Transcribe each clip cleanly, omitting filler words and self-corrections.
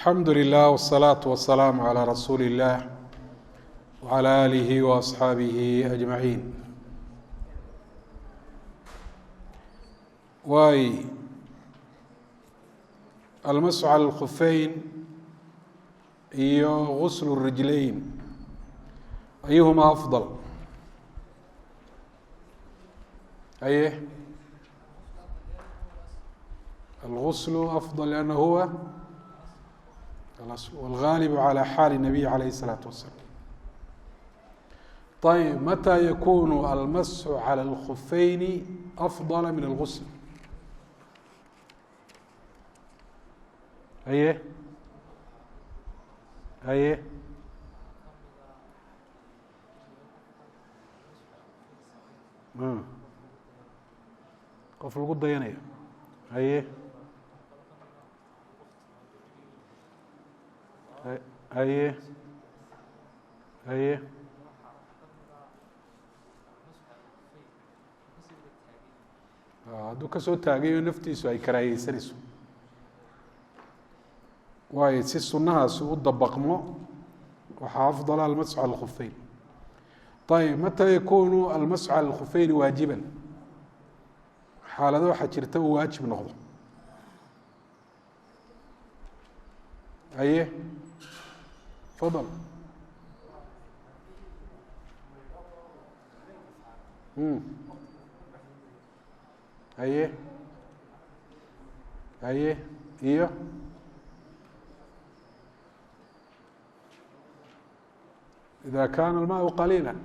الحمد لله والصلاة والسلام على رسول الله وعلى آله وأصحابه أجمعين. واي المسح على الخفين iyo غسل الرجلين أيهما أفضل؟ أيه الغسل أفضل لأنه هو والغالب على حال النبي عليه الصلاة والسلام. طيب متى يكون المسح على الخفين أفضل من الغسل؟ أيه أيه qof lagu dayanaya haye haye haye hadduu kasoo taagayo naftiisu ay karaahiyeysanayso waayo si sunahaasi u dabaqmo waxaa afdala almasxu cala alkhufeyn. ayb mata yakunu almasxu cala alkhufeyni waajiban xaalado waxaa jirta uu waajib noqdo. haye fadal haye haye iyo ida kaana almaau qaliila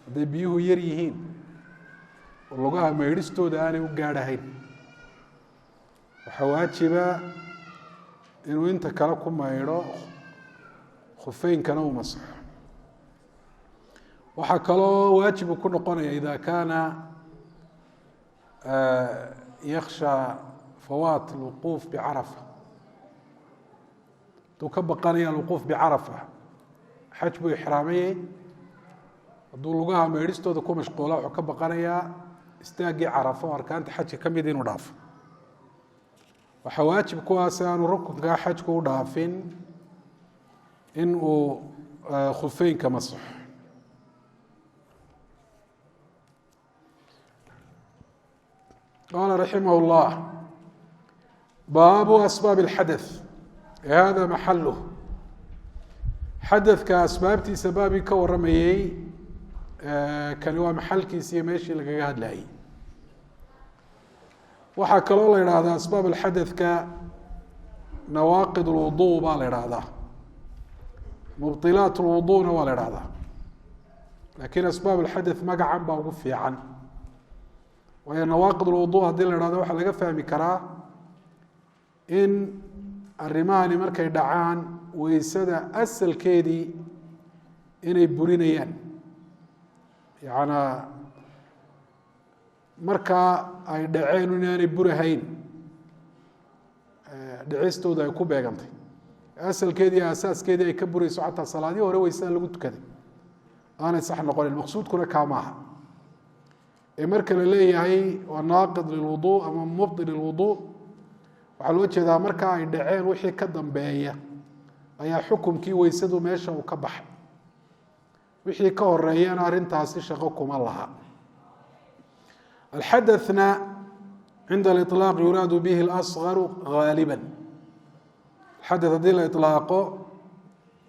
hadday biyuhu yar yihiin oo lugaha maydhistooda aanay u gaadhahayn waxaa waajiba inuu inta kale ku maydho khufeynkana uu masaxo. waxaa kaloo waajibu ku noqonaya ida kaana yaksha fawaat alwuquuf bicarafa hadduu ka baqanaya alwuquuf bicarafa xaj buu ixraamayey hadduu lugaha meydhistooda ku mashquula wuxuu ka baqanayaa istaaggii carafo o arkaanta xajka ka mid inuu dhaafo. waxaa waajib kuwaas aanu rukunkaa xajku u dhaafin in uu khufeynka masaxo. qaala raximah اllah baabu asbaab اlxadaث hada maxaluh xadadka asbaabtiisa baabii ka waramayey kani waa maxalkiisi iyo meeshii lagaga hadlayay. waxaa kaloo la idhaahdaa asbaab alxadadka nawaaqid اlwudu baa la idhaahdaa, mubطilaat اlwuduna waa la idhahdaa, lakin asbaab alxadaث magacan baa ugu fiican waayo nawaaqid اlwudu haddii la idhahdo waxaa laga fahmi karaa in arrimahani markay dhacaan weysada asalkeedii inay burinayaan, yacanaa markaa ay dhaceen inaanay burahayn dhicistooda ay ku beegantay asalkeedii asaaskeedii ay ka burayso xataa salaadihii hore weysada lagu tukaday aanay sax noqonin. maqsuudkuna kaa maaha ee marka la leeyahay waa naaqid lilwudu ama mubطil lilwudu waxaa loo jeedaa marka ay dhaceen wixii ka dambeeya ayaa xukumkii weysadu meesha uu ka baxay, wixii ka horeeyana arrintaasi shaqo kuma laha. alxadaثna cinda aliطlaaq yuraadu bihi اlasgaru gaaliba. xadaث haddii la iطlaaqo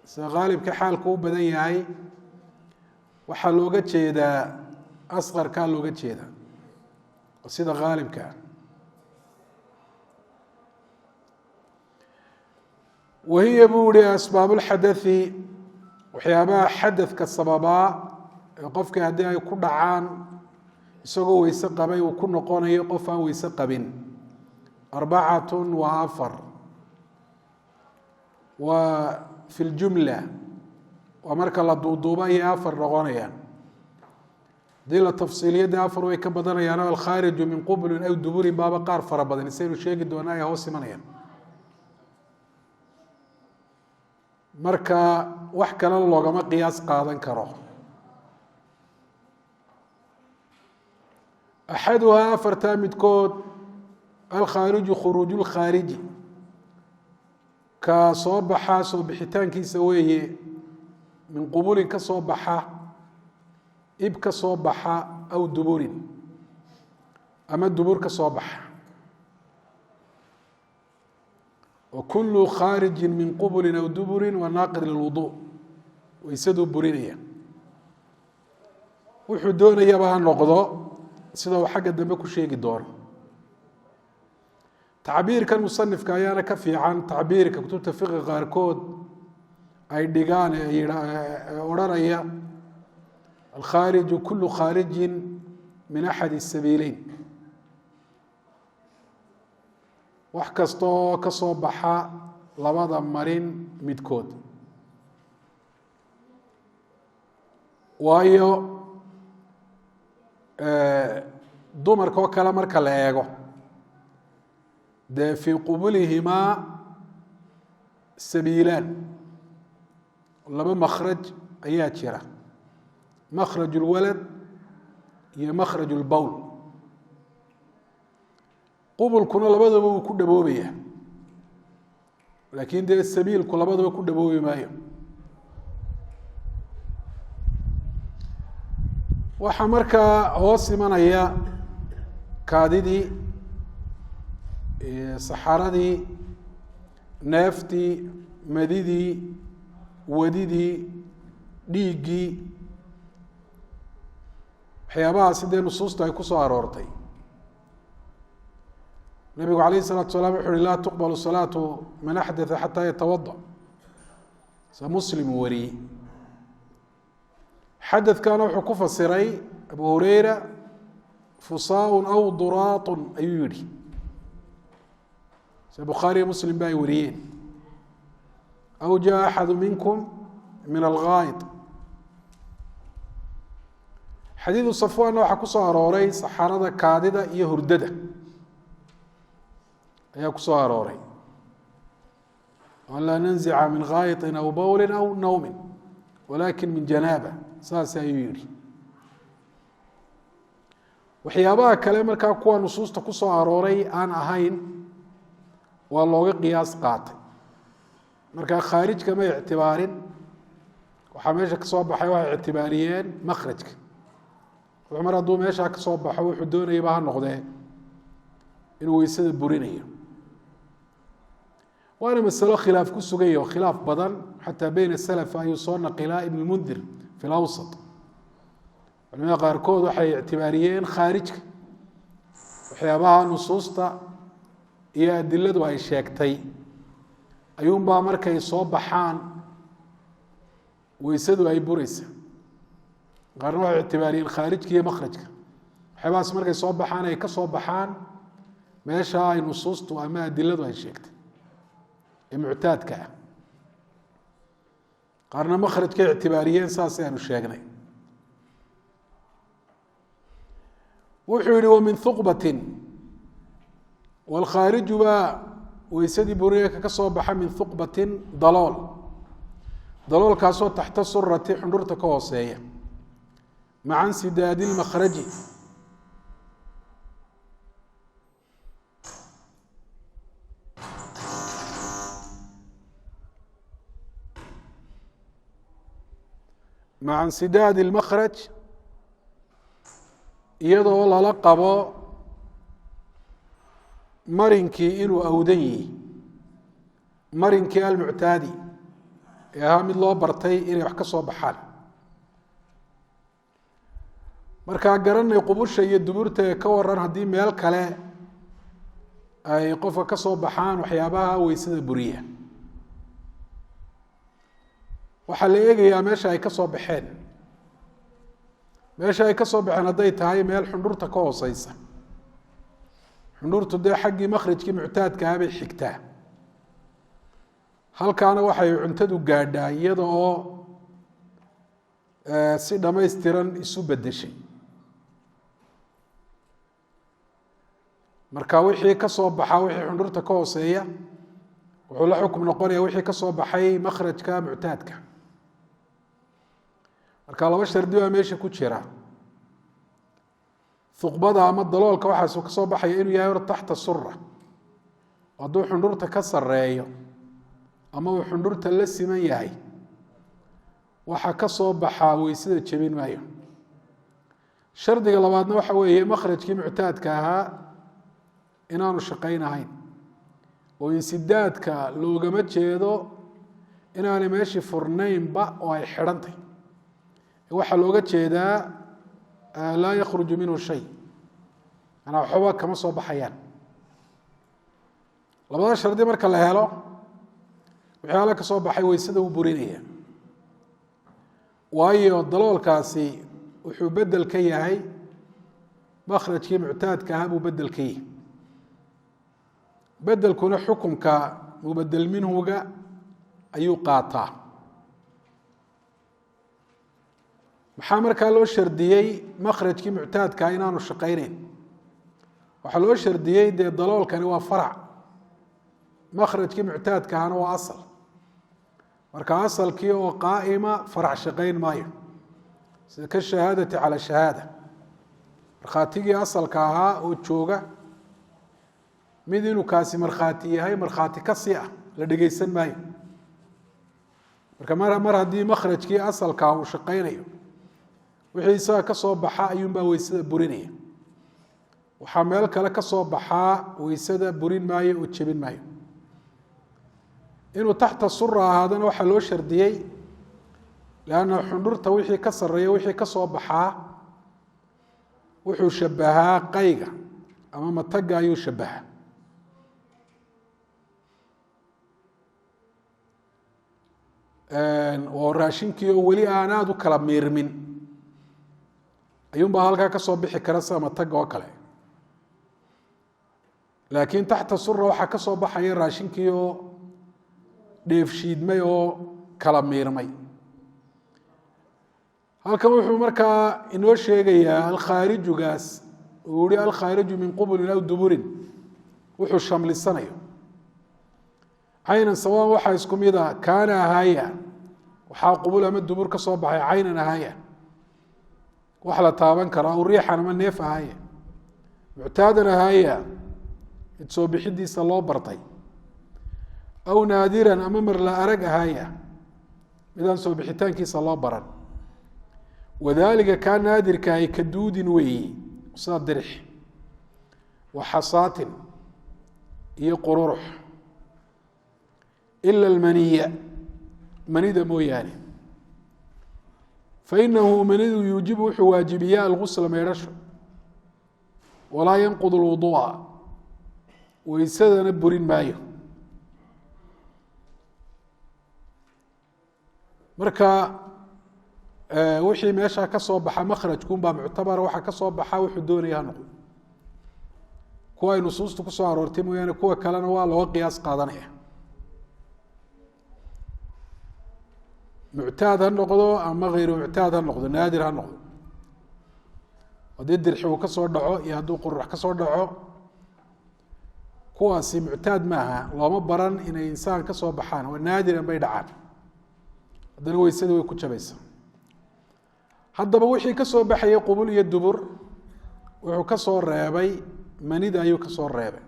sida gaalibka xaalku u badan yahay waxaa looga jeedaa asqarkaa looga jeedaa sida gaalibkaa. wahiya buu ihi asbaab اlxadaثi waxyaabaha xadadka sababaa ee qofkii haddii ay ku dhacaan isagoo weyse qabay uu ku noqonayo qof aan weyse qabin 4 waa 4 waa fi ljumla waa marka la duuduuba ayay 4 noqonayaan. haddii la tafsiiliyadii 4 way ka badanayaan o alkhaariju min qublin aw duburin baaba qaar fara badan saynu sheegi doona ay hoos imanayaan. marka wax kale loogama qiyaas qaadan karo. axaduhaa afartaa midkood alkhaariju khuruuju lkhaariji ka soo baxa soo bixitaankiisa weeye min qubulin ka soo baxa ib ka soo baxa aw duburin ama dubur ka soo baxa وكل خارج من قبل أو دبر وناقض للوضوء ويسدو برينيا wuxuu doonayaba ha noqdo sida uu xagga dambe ku sheegi doono tacbiirkan musanifka ayaana ka fiican tacbiirka kutubta fiqi qaarkood ay dhigaan odhanaya alkhaariju kulu khaarijin min axadi sabiileyn wax kastoo ka soo baxa labada marin midkood waayo dumarka oo kale marka la eego dee fii qubulihimaa sabiilaan laba makhraj ayaa jira makhraj اlwalad iyo makhraj اlbowl qubulkuna labadaba wuu ku dhaboobaya laakiin dee sabiilku labadaba ku dhaboobi maayo waxaa markaa hoos imanaya kaadidii saxaradii neeftii madidii wadidii dhiiggii waxyaabahaasi dee nusuusta ay ku soo aroortay nabigu alayh الsalatu salam wuxu uhi laa tuqbal salaatu man axdaa xataa yatawada sa muslim wariyey xadadkana wuxuu ku fasiray abu hureyra fusaaun aw duraatun ayuu yihi se bukhaariyo muslim ba ay wariyeen aw jaa axadu minkum min algaa'id xadiidu safwaanna waxaa ku soo arooray saxarada kaadida iyo hurdada ayaa ku soo arooray an laa nanzica min gaa'iطin aw bowlin aw nawmin walakin min janaaba saas ayuu yihi waxyaabaha kale markaa kuwa nusuusta ku soo arooray aan ahayn waa looga qiyaas qaatay markaa khaarijka ma ictibaarin waxaa meesha ka soo baxay waxay ictibaariyeen makhrajka mar hadduu meeshaa ka soo baxo wuxuu doonayaba ha noqdee inuu weysada burinayo waana masalo khilaaf ku suganya o khilaaf badan xataa beyna salaf ayuu soo naqilaa ibn mundir fi lawsat culimada qaarkood waxay ictibaariyeen khaarijka waxyaabaha nusuusta iyo adiladu ay sheegtay ayuunbaa markay soo baxaan weysadu ay buraysa qaarna waxay ictibaariyeen khaarijka iyo makhrajka waxyaabahaas markay soo baxaan ay ka soo baxaan meesha ay nusuustu ama adiladu ay sheegtay ee muctaadka ah qaarna makhrajkay ictibaariyeen saas aanu sheegnay wuxuu yihi wamin huqbatin wاlkhaariju baa weysadii buriga ka soo baxa min huqbatin dalool daloolkaasoo taxta surati xundhurta ka hooseeya maca nsidaadi اlmakhraji maca insidaadi اlmakhraj iyadoo lala qabo marinkii inuu awdan yihi marinkii almuctaadi ee ahaa mid loo bartay inay wax ka soo baxaan markaa garanay qubusha iyo duburta ee ka waran haddii meel kale ay qofka ka soo baxaan waxyaabaha weysada buriya waxaa la eegayaa meesha ay ka soo baxeen meesha ay ka soo baxeen hadday tahay meel xundhurta ka hooseysa xundhurtu dee xaggii makhrajkii muctaadkaah bay xigtaa halkaana waxay cuntadu gaadhaa iyada oo si dhammaystiran isu bedeshay marka wixii ka soo baxa wixii xundhurta ka hooseeya wuxuu la xukum noqonaya wixii ka soo baxay makhrajka muctaadka marka laba shardi baa meesha ku jira huqbada ama daloolka waxaasu ka soo baxaya inuu yahay hor taxta sura hadduu xundhurta ka sareeyo ama uu xundhurta la siman yahay waxa ka soo baxaa weysada jebin maayo. shardiga labaadna waxa weeye makhrajkii muctaadka ahaa inaanu shaqaynahayn oo insidaadka loogama jeedo inaanay meeshii furnaynba oo ay xidhantay. waxaa looga jeedaa laa yakhruju minhu shay, manaa waxba kama soo baxayaan. labada shardi marka la helo waxyaala ka soo baxay weysada uu burinaya, waayo daloolkaasi wuxuu bedel ka yahay makhrajkii muctaadka ahaa buu bedel ka yahay. bedelkuna xukunka mubedel minhuga ayuu qaataa. maxaa markaa loo shardiyey makhrajkii muctaadkaa inaanu shaqayneyn? waxaa loo shardiyey dee daloolkani waa farac, makhrajkii muctaadka ahana waa asal. marka asalkii oo qaa'ima farac shaqayn maayo, sida ka shahaadati cala shahaada. markhaatigii asalka ahaa oo jooga mid inuu kaasi markhaati yahay markhaati ka sii ah la dhegaysan maayo. marka mar haddii makhrajkii asalkaa uu shaqaynayo, wixii isaga ka soo baxa ayuunbaa weysada burinaya. waxaa meel kale ka soo baxaa weysada burin maayo oo jebin maayo. inuu taxta sura ahaadana waxaa loo shardiyey lanna xundhurta wixii ka sareeya wixii ka soo baxaa wuxuu shabahaa qayga ama mataga ayuu shabahaa. oo raashinkii oo weli aan aada u kala miirmin ayuunbaa halkaa ka soo bixi kara sida mataga oo kale. laakiin taxta sura waxaa ka soo baxaya raashinkii oo dheefshiidmay oo kala miirmay. halkan wuxuu markaa inoo sheegayaa alkhaarijugaas uu yihi alkhaariju min qubulin aw duburin wuxuu shamlisanayo. caynan sawaan waxaa isku mid a kaana ahaaya, waxaa qubul ama dubur ka soo baxay, caynan ahaaya wax la taaban karo, aw riixan ama neef ahaaya, muctaadan ahaaya mid soo bixidiisa loo bartay, aw naadiran ama mar la arag ahaaya midaan soo bixitaankiisa loo baran. wadaalika kaa naadirka ay ka duudin weeyi sida dirix wa xasaatin iyo qururux ila almaniya manida mooyaane. fainahu manidu yuujibu wuxuu waajibiyaa algusla meydhasho, walaa yanqud lwuduu'a weysadana burin maayo. marka wixii meesha ka soo baxa makhrajkuunbaa muctabara, waxaa ka soo baxa wuxuu doonaya ha noqdo. kuwa ay nusuustu ku soo aroortay mooyaane kuwa kalena waa looga qiyaas qaadanaya. muctaad ha noqdo ama hayru muctaad ha noqdo, naadir ha noqdo. haddii dirxi uu ka soo dhaco iyo hadduu qurux ka soo dhaco, kuwaasi muctaad maaha, looma baran inay insaan ka soo baxaan, waa naadiran bay dhacaan. haddana weysada way ku jabaysaa. haddaba wixii ka soo baxayay qubul iyo dubur wuxuu ka soo reebay manida ayuu ka soo reebay.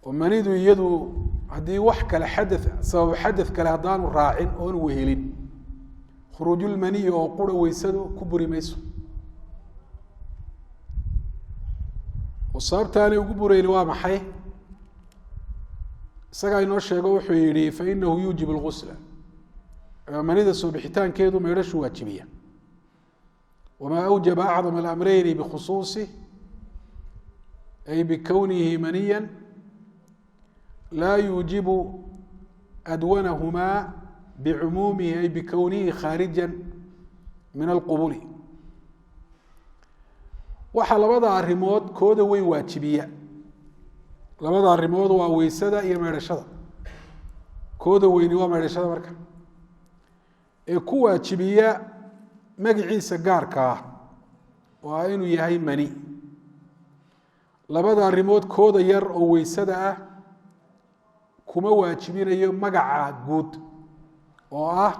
oo manidu iyadu haddii wax kale xada sabab xadad kale haddaanu raacin oonu wehelin, khuruujulmaniyi oo qura weysadu ku buri mayso. oo sababtaanay ugu burayni waa maxay? isagaa inoo sheego wuxuu yihi fainahu yuujib lgusla, manida soo bixitaankeedu meydhashu waajibiya. wamaa awjaba acdam alamreyni bikhusuusih ay bikownihi maniya laa yuujibu adwanahumaa bicumuumihi ay bikownihi khaarija min alqubuli. waxaa labada arrimood kooda weyn waajibiya. labada arrimood waa weysada iyo meydhashada. kooda weyni waa meydhashada marka, ee ku waajibiya magaciisa gaarka ah waa inuu yahay mani. labada arrimood kooda yar oo weysada ah kuma waajibinayo magaca guud oo ah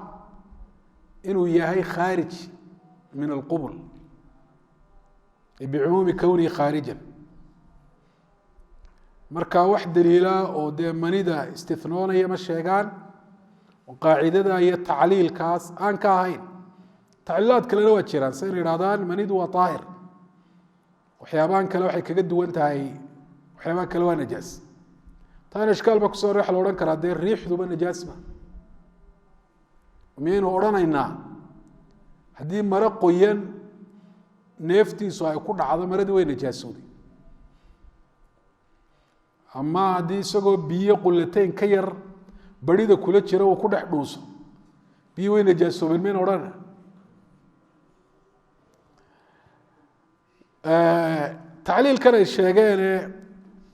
inuu yahay khaarij min alqubul bicumuumi kownihi khaarijan. marka wax daliila oo dee manida istithnoonaya ma sheegaan oo qaacidada iyo tacliilkaas aan ka ahayn tacliilaad kalena waa jiraan say yidhahdaan manidu waa daahir waxyaabahan kale waxay kaga duwan tahay waxyaabaha kale waa najaas taana ishkaal ba kusoo waxa la odhan karaa dee riixduba najaas ma miyaynu odhanaynaa haddii maro qoyan neeftiisu ay ku dhacdo maradii way najaasowday ama haddii isagoo biyo qullateyn ka yar barida kula jira uu ku dhex dhuuso biyo way najaasoobeen mayna odhana tacliilkan ay sheegeene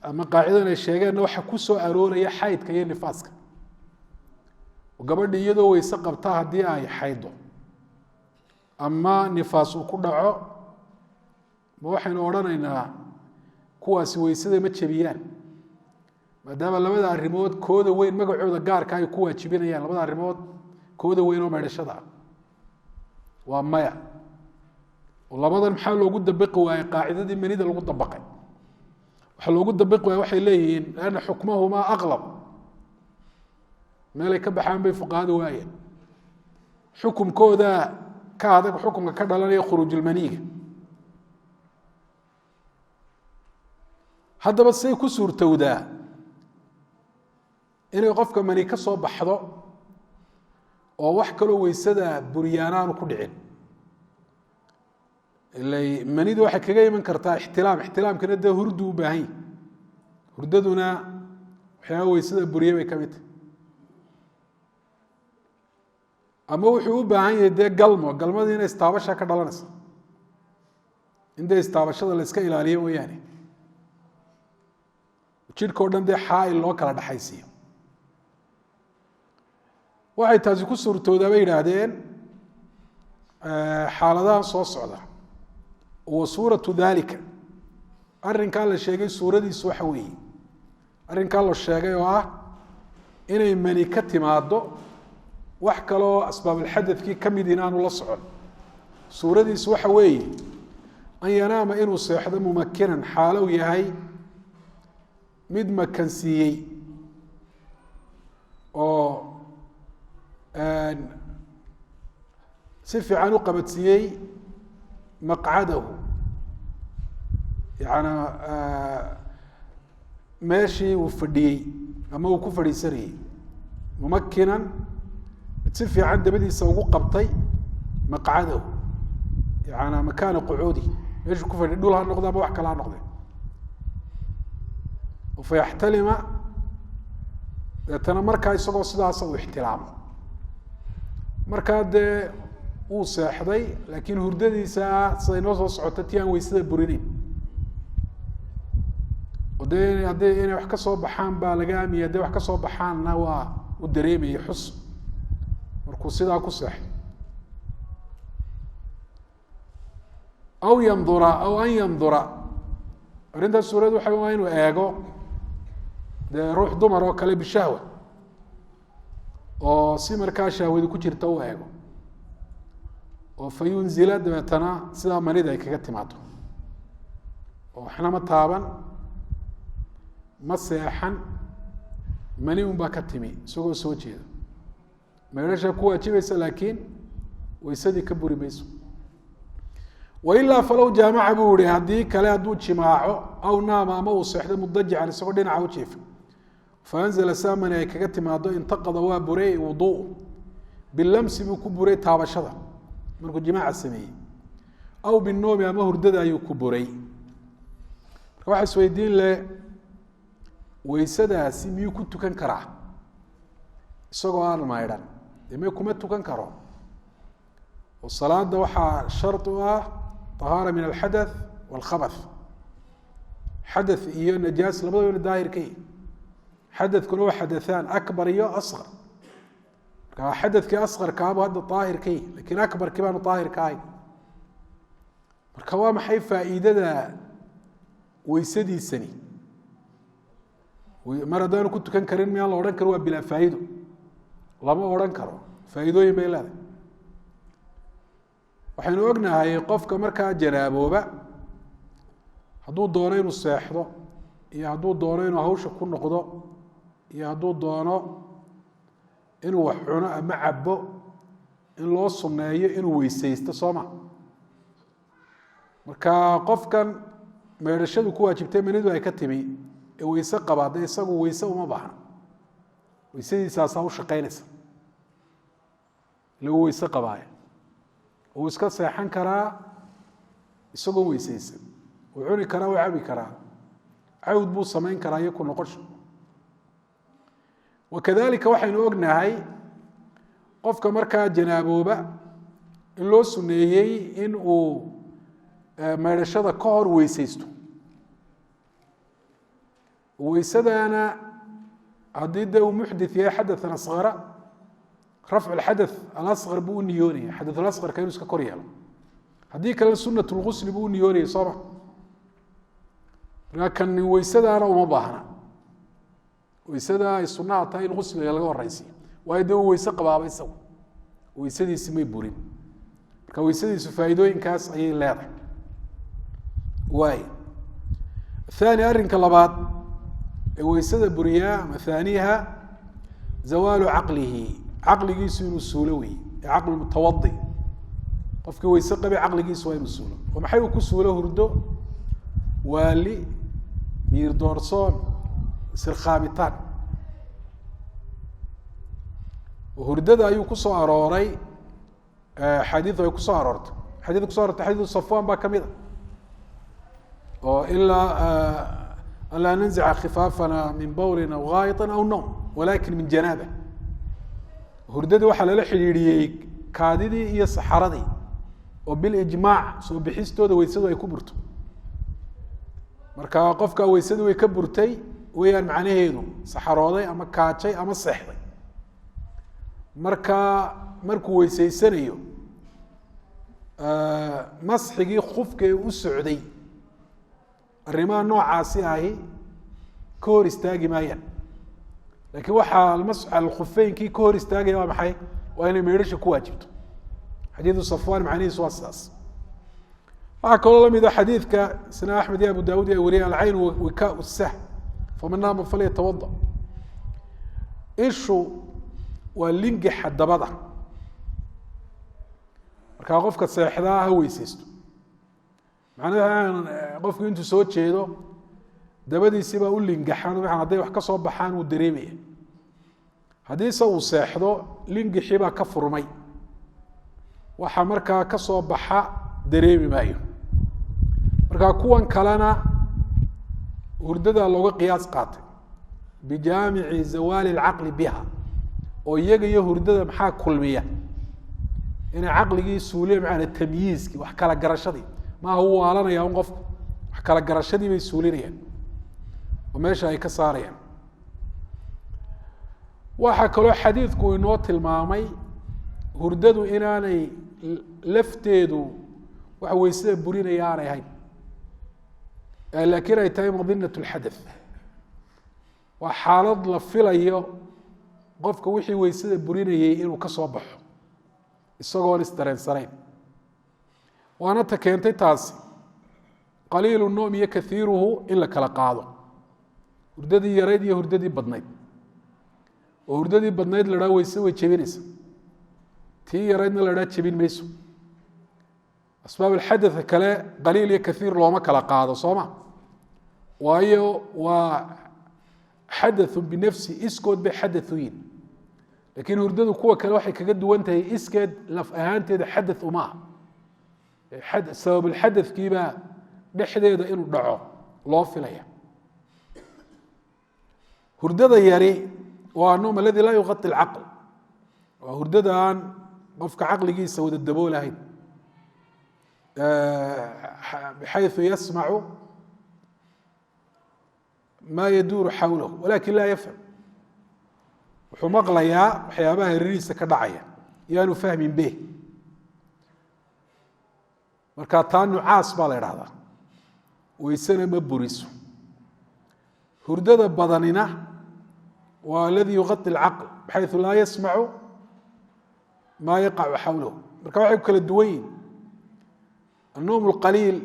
ama qaacidadan ay sheegeenna waxaa ku soo arooraya xaydka iyo nifaaska oo gabadhi iyadoo weyse qabta haddii ay xaydo ama nifaas uu ku dhaco ma waxaynu odhanaynaa kuwaasi weysada ma jebiyaan maadaama labada arrimood kooda weyn magacooda gaarka ay ku waajibinayaan labada arrimood kooda weyn oo maydhashada ah waa maya oo labadan maxaa loogu dabiqi waayey qaacidadii manida lagu dabaqay waxaa loogu dabiqi waaya waxay leeyihiin lianna xukmahumaa aqlab meelay ka baxaan bay fuqahada waayeen xukumkooda ka adag xukumka ka dhalanaya khuruujulmaniiga haddaba say ku suurtowdaa inay qofka mani ka soo baxdo oo wax kaloo weysada buryaanaanu ku dhicin manidu waxay kaga iman kartaa ixtilaamkana dee hurdu u baahan yahi hurdaduna waxyaaba weysada burye bay ka mid tahay ama wuxuu u baahan yahay dee galmadii inay istaabasha ka dhalanaysa in dee istaabashada la iska ilaaliyo mooyaane jidhka o dhan dee xaail loo kala dhexaysiiyo waxay taasi ku suurtoodaa bay yidhaahdeen xaaladahan soo socda wa suuratu dalika arrinkaa la sheegay suuradiisu waxa weeye arrinkaa la sheegay oo ah inay mani ka timaado wax kaloo asbaabulxadadkii ka mid inaanu la socon suuradiisu waxa weeye an yanaama inuu seexdo mumakinan xaalow yahay mid makansiiyey oo si fiican u qabadsiiyey maqcadahu yaana meeshii uu fadhiyey ama uu ku fadhiisanayey mumakinan mid si fiican dabadiisa ugu qabtay maqcadahu yaana makaana qucuudi meeshuu ku fadhiy dhul ha noqdo ama wax kale ha noqde fayaxtalima deetana markaa isagoo sidaasa uu ixtilaamo markaa dee wuu seexday laakiin hurdadiisa siday noo soo socota ti aan weysada burinayn oo dee haddii inay wax ka soo baxaan baa laga aamiya hadday wax ka soo baxaanna waa u dareemayay xus markuu sidaa ku seexdo aw yandura aw an yandura arrintaas suurad waxa waa inuu eego dee ruux dumar oo kale bishahwa oo si markaa shahwadi ku jirta u eego oo fa yunzila dabeetana sidaa manida ay kaga timaado oo waxna ma taaban ma seexan mani un baa ka timi isagoo soo jeeda maydhasha ku waajibaysa laakiin weysadii ka buri mayso wailaa falow jaamaca buu yihi haddii kale hadduu jimaaco aw naama ama uu seexdo mudajican isagoo dhinaca u jiifa faanzala saamani ay kaga timaado intaqada waa buray wuduu bilamsi buu ku buray taabashada markuu jimaaca sameeyey aw binoomi ama hurdada ayuu ku buray marka waxa isweydiin leh weysadaasi miyuu ku tukan karaa isagoo aan maydhan dee may kuma tukan karo oo salaada waxaa shart u ah طahaara min alxadaث wاlkhabaث xadaث iyo najaas labadaba inu daahir ka yihi xadaثkuna waa xadaثaan akbar iyo asqar marka xadaثkii asqarkaabu hadda daahir ka yihi lakin akbarkii baanu daahir ka ahayn marka waa maxay faa'iidada weysadiisani mar haddaanu ku tukan karin miyaan la odhan karo waa bilaa faa'iido lama odhan karo faa'iidooyin bay leedahay waxaynu ognahay qofka markaa janaabooba hadduu doono inuu seexdo iyo hadduu doono inuu hawsha ku noqdo iyo hadduu doono inuu wax cuno ama cabo in loo sunneeyo inuu weysaysto sooma marka qofkan meedhashadu ku waajibtay manidu ay ka timi ee weyse qaba dee isagu weyse uma baahna weysadiisaasaa u shaqaynaysa lagu weyse qabaayo uu iska seexan karaa isagoo weysaysan uu cuni karaa uu cabi karaa cawd buu samayn karaa iyo ku noqosho wakadalika waxaynu ognahay qofka markaa janaabooba in loo suneeyey in uu meedhashada ka hor weysaysto weysadana haddii dee uu muxdith yahay xadathan asqara rafcu lxadath alasqar buu u niyoonaya xadaثulasqarka inuu iska kor yeelo haddii kalena sunat lgusli buu u niyoonaya sooma markaa kan weysadaana uma baahna weysada ay sunaha tahay in gusliga laga horeysiyo waayo dee uu weyse qabaaba isagu weysadiisi may burin marka weysadiisu faa'iidooyinkaas ayay leedahay waay aani arrinka labaad ee weysada buriyaa ama haaniha zawaalu caqlihi caqligiisu inuu suulo wey ee caqlu mutawadi qofkii weyse qabe caqligiisu waa inuu suulo oo maxay uu ku suulo hurdo waali miir doorsoon sirkhaamitaan hurdada ayuu ku soo arooray xadiidu ay ku soo aroortay xadiida kuso arortay xadiidu safwan baa kamid a oo ilaa anlaa nanzica khifaafana min bawlin aw gaayiطin aw nawm walakin min janaaba hurdadii waxaa lala xidhiidhiyey kaadidii iyo saxaradii oo bilijmaac soo bixistooda weysadu ay ku burto marka qofka weysadii way ka burtay weyaan macnaheedu saxarooday ama kaajay ama seexday markuu weysaysanayo masxigii kufka ee u socday arrimaha noocaasi ahi ka hor istaagi maayaan lakiin waxaa almasx alkhufeynkii ka hor istaagaya waa maxay waa inay meedhasha ku waajibto xadiidu safwan macnihiisu waa sidaas waxaa kaloo lamid a xadiidka isna axmed iyo abu daawud ay wariyeen alcayn wikaau sah faman naama falyatawada ishu waa lingixa dabada markaa qofka seexdaa ha weysaysto macnaha qofku intuu soo jeedo dabadiisibaa u lingaxan hadday wax ka soo baxaan uu dareemaya haddiise uu seexdo lingixibaa ka furmay waxa markaa ka soo baxa dareemi maayo markaa kuwan kalena hurdada looga qiyaas qaatay bijaamici zawaali اlcaqli biha oo iyaga iyo hurdada maxaa kulmiya inay caqligii suuliya maana tamyiizkii wax kala garashadii maaha u waalanaya un qofku wax kala garashadii bay suulinayaan oo meesha ay ka saarayaan waxaa kaloo xadiidku inoo tilmaamay hurdadu inaanay lafteedu wax weysada burinaya aanay ahayn laakiin ay tahay madinat اlxadaث waa xaalad la filayo qofka wixii weysada burinayay inuu ka soo baxo isagoon isdareensanayn waana ta keentay taasi qaliilu noom iyo kaiiruhu in la kala qaado hurdadii yarayd iyo hurdadii badnayd oo hurdadii badnayd la dhaa weyse way jebinaysa tii yaraydna la dhaa jebin mayso asbaab alxadaثa kale qaliil iyo kaiir looma kala qaado sooma waayo waa xadaثu binafsi iskood bay xadaثu yihin lakiin hurdadu kuwa kale waxay kaga duwan tahay iskeed laf ahaanteeda xadaث uma aha sababulxadaثkiibaa dhexdeeda inuu dhaco loo filaya hurdada yari waa anoom aladi laa yuqai اlcaql waa hurdada aan qofka caqligiisa wada daboolahayn bxayثu yasmacu ma yaduuru xawlahu walakin laa yafham wuxuu maqlayaa waxyaabaha heririhiisa ka dhacaya yaanu fahmin be marka taa nucaas baa la idhahdaa weysena ma buriso hurdada badanina waa aladi yuqai اlcaql bxayثu laa yasmacu ma yaqacu xawlahu marka waxay ku kala duwan yihin النوم القليل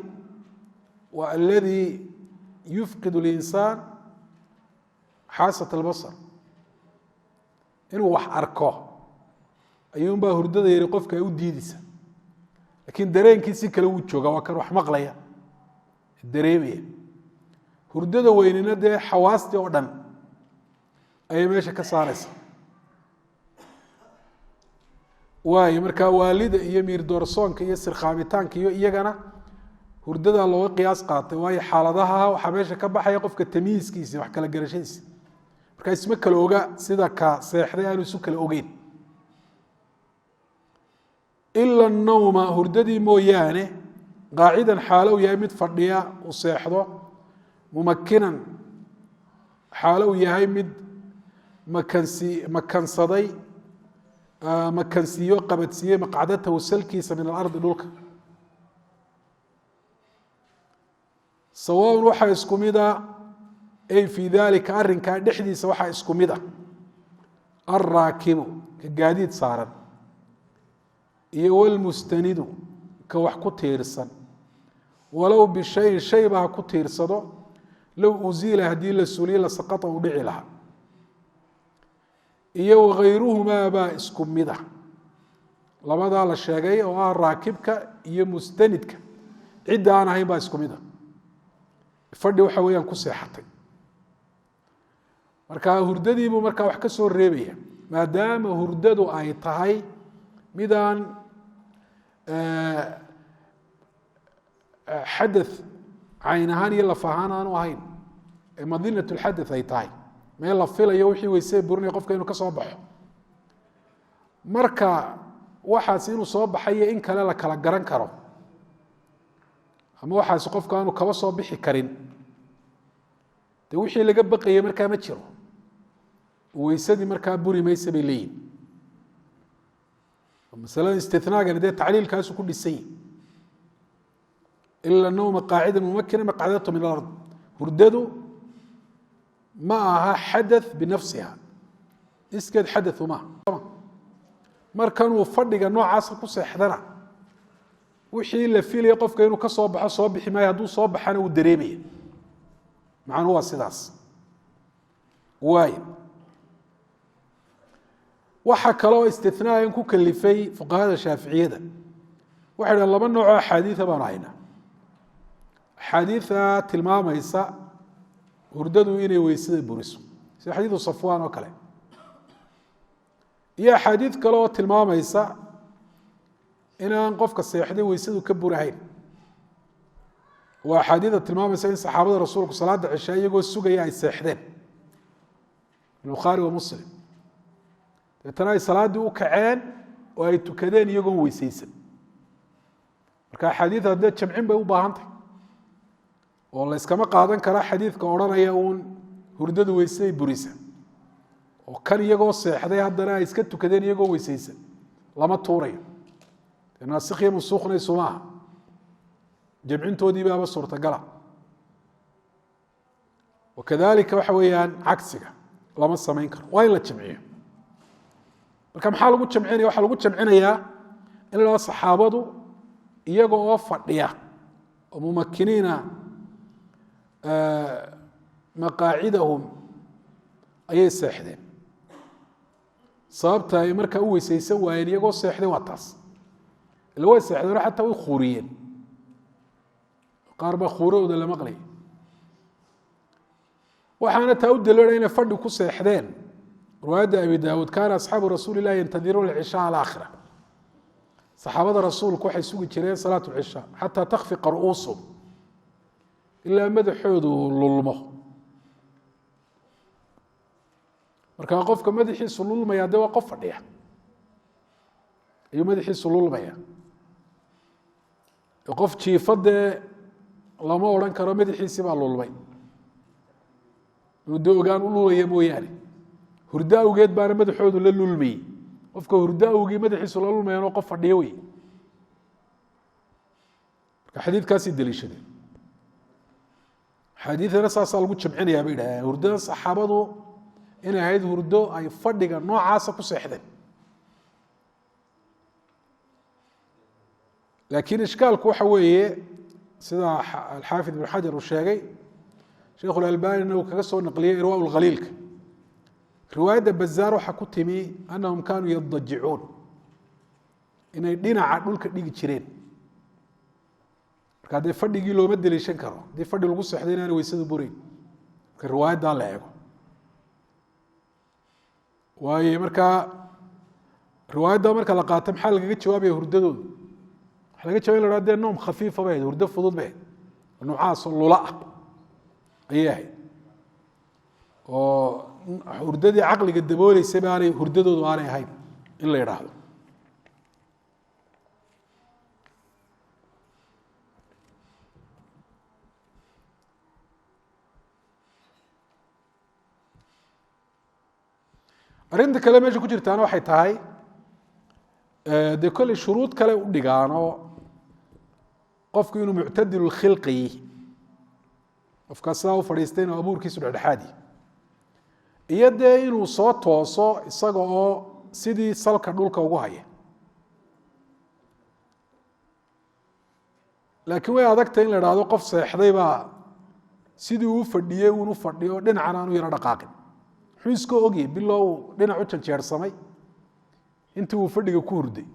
waa اladي يفقد الإنسان xaasة البصر inuu wax arko ayuunbaa hurdada yari qofka ay u diideysa lakiin dareenkiisi kale wuu jooga waa kan wax maqlaya dareemaya hurdada weynina dee xawaastii oo dhan ayay meesha ka saaraysa waayo markaa waalida iyo miir doorsoonka iyo sirkhaamitaanka iyo iyagana hurdadaa looga qiyaas qaatay waayo xaaladaha waxaa meesha ka baxaya qofka tamyiiskiisa wax kala garashadiisa markaa isma kala oga sida ka seexday aanu isu kala ogeyn ila الnawma hurdadii mooyaane qaacidan xaalo uu yahay mid fadhiya u seexdo mumakinan xaalo uu yahay mid makansaday makansiiyo qabadsiiyey maqcadatahu salkiisa min alardi dhulka sawaaء waxaa isku mida ay fii dalika arrinkaa dhexdiisa waxaa isku mid a alraakibu ka gaadiid saaran iyo wlmustanidu ka wax ku tiirsan walow bishayin shayba ha ku tiirsado low uziila haddii la suliye la saqata u dhici lahaa iyo wagayruhumaa baa isku mid ah labadaa la sheegay oo ah raakibka iyo mustanidka cidda aan ahayn baa isku mid ah fadhi waxa weeyaan ku seexatay marka hurdadiibuu markaa wax ka soo reebaya maadaama hurdadu ay tahay midaan xadaث cayn ahaan iyo laf ahaan aanu ahayn ee madinat اlxadaث ay tahay meel la filayo wixii weysee burinaya qofka inuu ka soo baxo marka waxaas inuu soo baxayo in kale la kala garan karo ama waxaas qofka aanu kaba soo bixi karin dee wixii laga baqayay markaa ma jiro weysadii markaa buri maysa bay leeyihin masalada istinaagani dee tacliilkaasu ku dhisay ila nawma qaacida mumakina maqcadatu min alard hurdadu ma aha xadaث binafsiha iskeed xadaثu maaha markanuu fadhiga noocaasa ku seexdana wixii la filaya qofka inuu ka soo baxo soo bixi maayo hadduu soo baxana uu dareemaya macnuu waa sidaas waayo waxa kaloo istinaayan ku kalifay fuqahada shaaficiyada waxay dhahan laba nooc oo axaadiia baanu haynaa axaadiia tilmaamaysa hurdadu inay weysada buriso sida xadiidu safwaan oo kale iyo axaadiid kale oo tilmaamaysa inaan qofka seexday weysadu ka burahayn waa axaadiida tilmaamaysa in saxaabada rasuulku salaada cishaa iyagoo sugaya ay seexdeen bukhaari wa muslim deetana ay salaaddii u kaceen oo ay tukadeen iyagoon weysaysan marka axaadiida dee jamcin bay u baahan tahay oo la yskama qaadan kara xadiidka odhanaya uun hurdadu weysaday burisa oo kan iyagoo seexday haddana ay iska tukadeen iyagoo weysaysan lama tuurayo dee naasikhiyo mansuukhna isumaaha jamcintoodii baaba suurtagala wakadalika waxa weeyaan cagsiga lama samayn karo waa in la jamciyo marka maxaa lagu jamcinaya waxaa lagu jamcinayaa in la hahdo saxaabadu iyaga oo fadhiya oo mumakiniina maqaacidahum ayay seexdeen sababta ay markaa u weysaysan waayeen iyagoo seexday waa taas ila way seexdeen xataa way khuuriyeen qaar baa khuuradooda la maqlayay waxaana taa u daliila inay fadhi ku seexdeen riwaayadda abi daawuud kaana asxaabu rasuuli illahi yantadiruuna alcishaa alaakhira saxaabada rasuulku waxay sugi jireen salaatu lcishaa xataa takfiqa ru'uusum ilaa madaxoodu lulmo markaa qofka madaxiisu lulmaya dee waa qof fadhiya ayuu madaxiisu lulmaya qof jiifadee lama odhan karo madaxiisii baa lulmay inuu dee ogaan u lulaya mooyaane hurdo awgeed baana madaxoodu la lulmayey qofka hurdo awgii madaxiisu la lulmayanoo qof fadhiyo wey marka xadiidkaasay daliishadeen xadiidana saasaa lagu jamcinayaa bay idhahdeen hurdada saxaabadu inay ahayd hurdo ay fadhiga noocaasa ku seexdeen laakiin ishkaalku waxa weeye sida alxaafid ibn xajar uu sheegay sheekh اlalbani inuu kaga soo naqliyey irwaa اlkhaliilka riwaayadda bazaar waxaa ku timi anahum kaanuu yadajicuun inay dhinaca dhulka dhigi jireen marka dee fadhigii looma deliishan karo haddii fadhi lagu seexday inaana weysadu burayn marka riwaayaddaa la eego waayo markaa riwaayadda marka la qaato maxaa lagaga jawaabaya hurdadooda waxaa laga jawabay in la hahdo dee noom khafiifa bay ahayd hurdo fudud bay ahayd noocaasoo lula ah ayay ahayd oo hurdadii caqliga dabooleysay baanay hurdadoodu aanay ahayn in la idhaahdo arrinta kale meesha ku jirtaana waxay tahay dee kolley shuruud kale u dhigaano qofku inuu muctadilu khilqi qofkaa sidaa u fadhiistay inuu abuurkiisu dhexdhexaadi iyo dee inuu soo tooso isaga oo sidii salka dhulka ugu haya laakiin way adagtay in la idhaahdo qof seexday baa sidii uu fadhiyey uunu fadhiyo dhinacan aanu yaro dhaqaaqin muxuu iska ogyay bilow dhinac u janjeersamay intii uu fadhiga ku hurday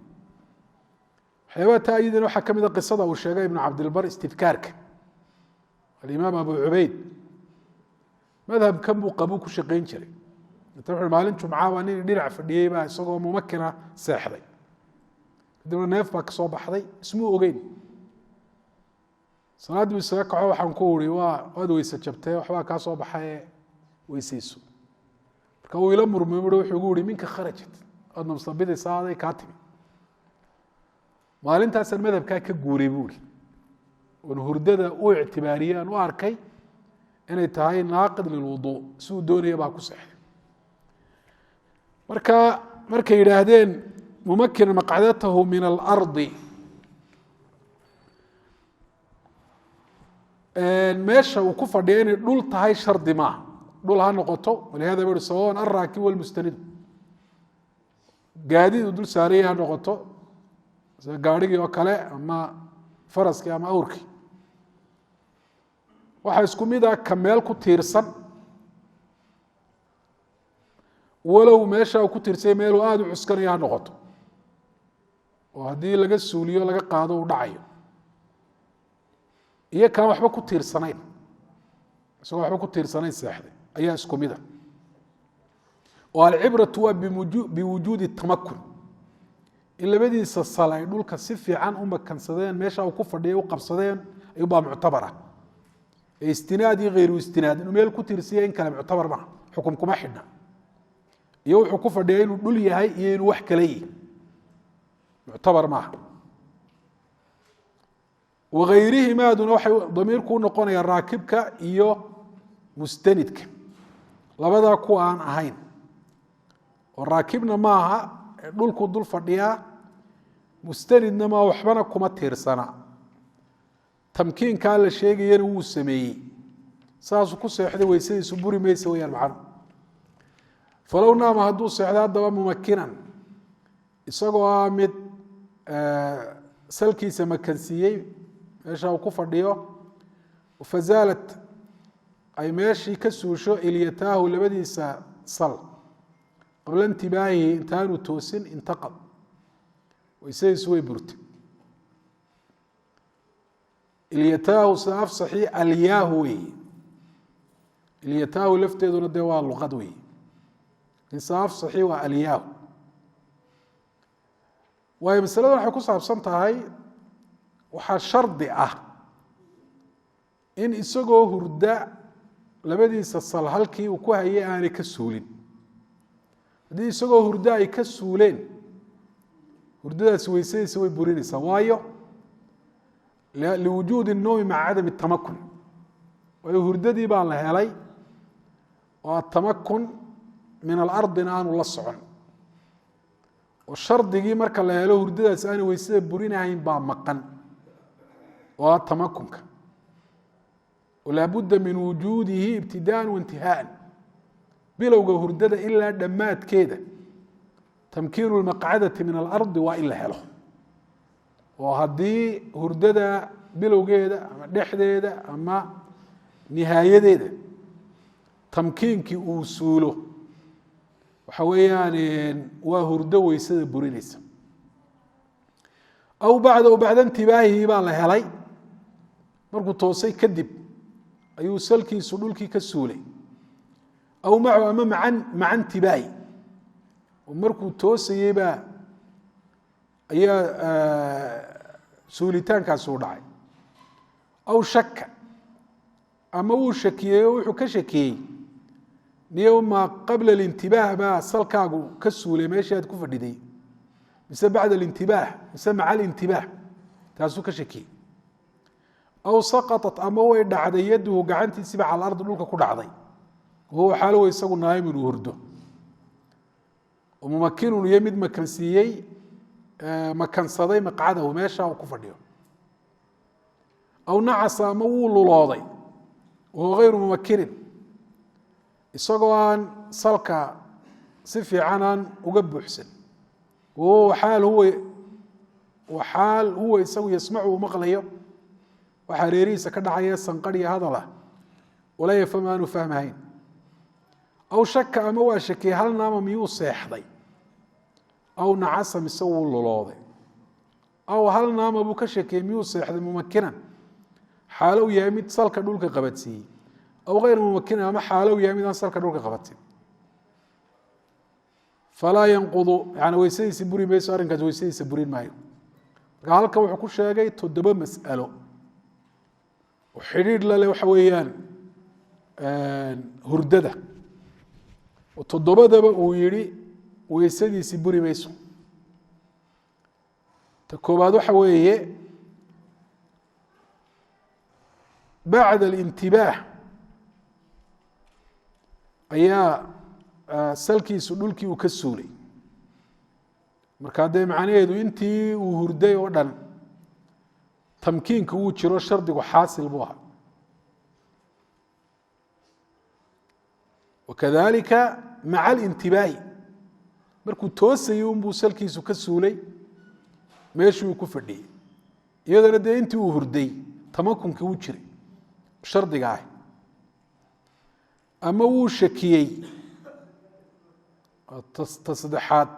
waxyaabaha taa iyadana waxaa ka mid a qisada uu sheegay ibnu cabdilbar istidkaarka alimaam abu cubeyd madhabkan buu qabuu ku shaqayn jiray inta wuxu maalin jumca baa nin dhinac fadhiyey baa isagoo mumakina seexday kadibna neef baa ka soo baxday ismuu ogeyn salaaddii buu isaga kaco waxaan ku uri waad weyse jabtee waxbaa kaa soo baxaye weysayso marka uu ila murmay wuxuu igu uri minka kharajat aad namsabidaysaa aday kaa timi maalintaasaan madhabkaa ka guuray buuri oon hurdada u ictibaariyey aan u arkay inay tahay naaqid lilwuduu si uu doonaya baa ku seexday markay yidhaahdeen mumakina maqcadatahu min alardi meesha uu ku fadhiya inay dhul tahay shardi maaha dhul ha noqoto walihada bui sawaban alraakib walmustanidu gaadiid uu dul saaraya ha noqoto sida gaarhigii oo kale ama faraskii ama awrkii waxaa isku mid ah ka meel ku tiirsan walow meesha uu ku tiirsay meeluu aada u cuskanaya ha noqoto oo haddii laga suuliyo laga qaado uu dhacayo iyo kaan waxba ku tiirsanayn isagoo waxba ku tiirsanayn seexday ayaa isku mid a oo alcibratu waa biwujuudi tamakun in labadiisa sal ay dhulka si fiican u makansadeen meesha uu ku fadhiyay u qabsadeen ayuubaa muctabara ee istinaad iyo hayru istinaad inuu meel ku tiirsiya in kale muctabar maaha xukum kuma xidhna iyo wuxuu ku fadhiya inuu dhul yahay iyo inuu wax kale yihi muctabar maaha wagayrihimaaduna waxay damiirku u noqonayaan raakibka iyo mustanidka labadaa kuwa aan ahayn oo raakibna maaha dhulku dul fadhiyaa mustanidna maa waxbana kuma tiirsana tamkiinkaa la sheegayana wuu sameeyey saasuu ku seexday weysadiisu buri maysa weyaan macnu falow naama hadduu seexdo haddaba mumakinan isagoo ah mid salkiisa makansiiyey meesha uu ku fadhiyo fazaalat ay meeshii ka suusho ilyataahu labadiisa sal qabla intibaahihi intaanu toosin intaqad weysadiisu way burtay ilyataahu sida afsaxii alyaahu weeye ilyataahu lafteeduna dee waa luqad weeye lakin sida afsaxii waa alyaahu waayo masaladan waxay ku saabsan tahay waxaa shardi ah in isagoo hurda labadiisa sal halkii uu ku hayay aanay ka suulin haddii isagoo hurdo ay ka suuleen hurdadaasi weysadiisa way burinaysaa waayo liwujuudi الnowmi maca cadam الtamakun waayo hurdadii baa la helay oo atamakun min alardina aanu la socon oo shardigii marka la helo hurdadaasi aanay weysada burinahayn baa maqan oo a tamakunka laabudda min wujuudihi ibtidaan waintihaaan bilowga hurdada ilaa dhammaadkeeda tamkiinu lmaqcadati min alardi waa in la helo oo haddii hurdada bilowgeeda ama dhexdeeda ama nihaayadeeda tamkiinkii uu suulo waxa weeyaan waa hurdo weysada burinaysa aw bacda intibaahihi baa la helay markuu toosay kadib ayuu salkiisu dhulkii ka suulay aw macu ama maca intibaahi markuu toosayey baa ayaa suulitaankaasi u dhacay aw shaka ama wuu shakiyey oo wuxuu ka shakiyey niyo ma qabla alintibaah baa salkaagu ka suulay meeshii aad ku fadhiday mise bacda alintibaah mise maca alintibaah taasuu ka shakiyey aw saqaطat ama way dhacday yaduhu gacantiisiba cala ardi dhulka ku dhacday wahuwa xaalow isagu naa'imun uu hurdo mumakinun iyo mid makansiiyey makansaday maqcadahu meesha uu ku fadhiyo aw nacasa ama wuu lulooday wahuwa gayru mumakinin isagoo aan salka si fiican aan uga buuxsan wahuwa xaal huwa isagu yasmacu uu maqlayo waxaa reerihiisa ka dhacaya sanqadhiya hadal ah walaa yafhamu aanu fahmahayn aw shaka ama waa shakiyey hal naama miyuu seexday aw nacasa mise wuu lulooday aw hal naama buu ka shakiyey miyuu seexday mumakinan xaalow yahay mid salka dhulka qabadsiiyey aw gayr mumakinan ama xaalow yahay mid aan salka dhulka qabatin falaa yanqudu yani weysadiisa buri mayso arrinkaas weysadiisa burin maayo marka halkan wuxuu ku sheegay 7 mas'alo oo xidhiidh la leh waxa weeyaan hurdada oo 7daba uu yidhi weysadiisi buri mayso ta koobaad waxa weeye bacda alintibaah ayaa salkiisu dhulkii uu ka suulay marka dee macnaheedu intii uu hurday oo dhan tamkiinka wuu jiro shardigu xaasil buu ahaa wakadalika maca alintibaahi markuu toosayey unbuu salkiisu ka suulay meeshii uu ku fadhiyey iyadana dee intii uu hurday tamakunkii wuu jiray shardiga ah ama wuu shakiyey ta saddexaad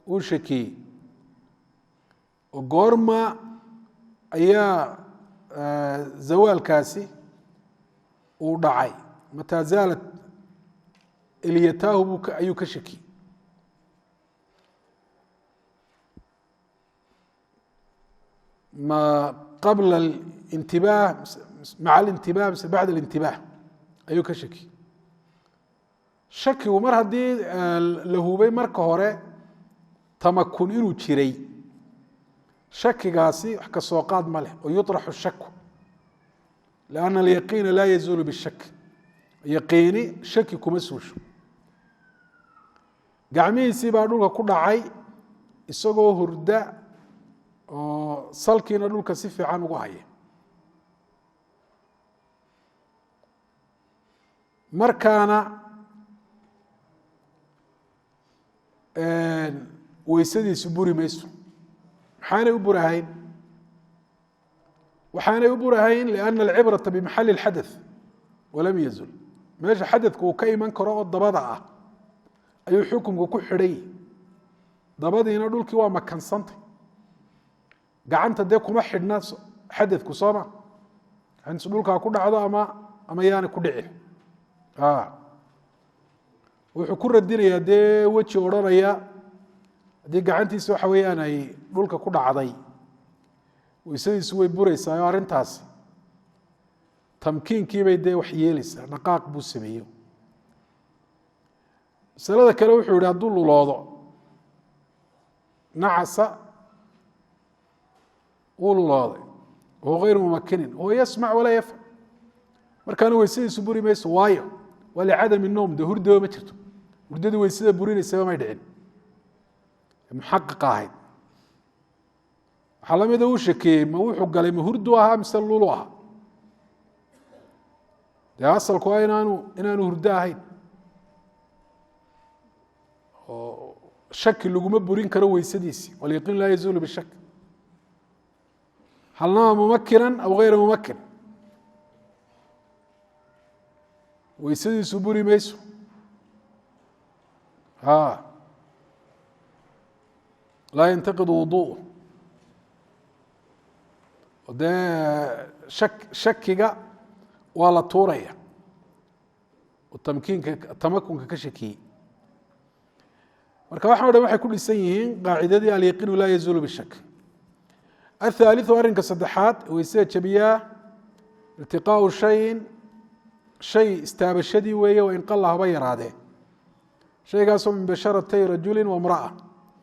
wuu shakiyey oo goorma ayaa zawaalkaasi uu dhacay mataa zaalat ilyataahu ayuu ka shakiyey ma qabla alintibaah maca alintibaah mise bacda alintibaah ayuu ka shakiyey shakigu mar haddii la hubay marka hore tamakun inuu jiray shakigaasi wax ka soo qaad ma leh oo yuطraxu shaku lianna alyaqiina laa yazuulu bishak yaqiini shaki kuma suusho gacmihiisii baa dhulka ku dhacay isagoo hurda oo salkiina dhulka si fiican ugu haya markaana weysadiisu buri mayso maxaanay u burahayn waxaanay u burahayn liأna alcibraةa bimaxali اxadaث walam yazul meesha xadadka uu ka iman karo oo dabada ah ayuu xukumka ku xidhay dabadiina dhulkii waa makansantay gacanta dee kuma xidhna xadadku sooma gacantiisu dhulkaa ku dhacdo ama yaana ku dhici wuxuu ku radinayaa dee weji odhanaya haddii gacantiisa waxa weeyaan ay dhulka ku dhacday weysadiisu way buraysaa oo arrintaasi tamkiinkiibay dee wax yeelaysaa dhaqaaq buu sameeyo masalada kale wuxuu yihi hadduu luloodo nacasa wuu lulooday wahuwa gayru mumakinin huwa yasmac walaa yafham markaana weysadiisu buri mayso waayo waa licadami noom dee hurdaba ma jirto hurdadii weysada burinaysaba may dhicin muxaqiqa ahayd waxaa lamida uu shakeeyey ma wuxuu galay ma hurdu ahaa mise lulu ahaa dee asalku waa inaanu hurdo ahayn oo shaki laguma burin karo weysadiisii walyaqiin laa yazuulu bishak hal nama mumakinan aw gayra mumakin weysadiisu buri mayso laa yantaqidu wuduu'u dee shakiga waa la tuuraya oo tamakunka ka shakiyey marka waxan o dhan waxay ku dhisan yihiin qaacidadii alyaqiinu laa yazuulu bishak. athaaliثu arrinka saddexaad weysada jabiyaa iltiqaau shayin shay istaabashadii weeye wain qalla haba yaraadee shaygaasoo min basharatay rajuli wamra'a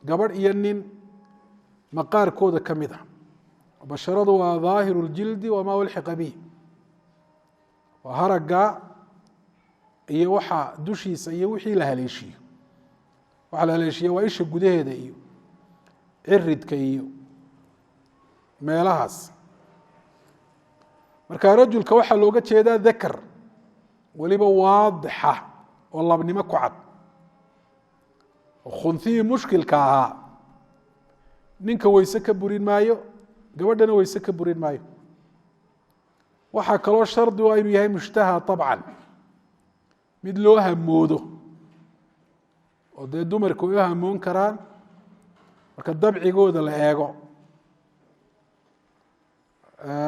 gabadh iyo nin maqaarkooda ka mid a basharadu waa daahiru اljildi wamaa ulxiqa bih waa haragga iyo waxa dushiisa iyo wixii la haleeshiyo waxa la haleeshiya waa isha gudaheeda iyo ciridka iyo meelahaas marka rajulka waxaa looga jeedaa dakar weliba waadixa oo labnimo ku cad khunthihii mushkilka ahaa ninka weyse ka burin maayo gabadhana weyse ka burin maayo waxaa kaloo shardi waa inuu yahay mushtaha طabcan mid loo hamoodo oo dee dumarku u hamoon karaan marka dabcigooda la eego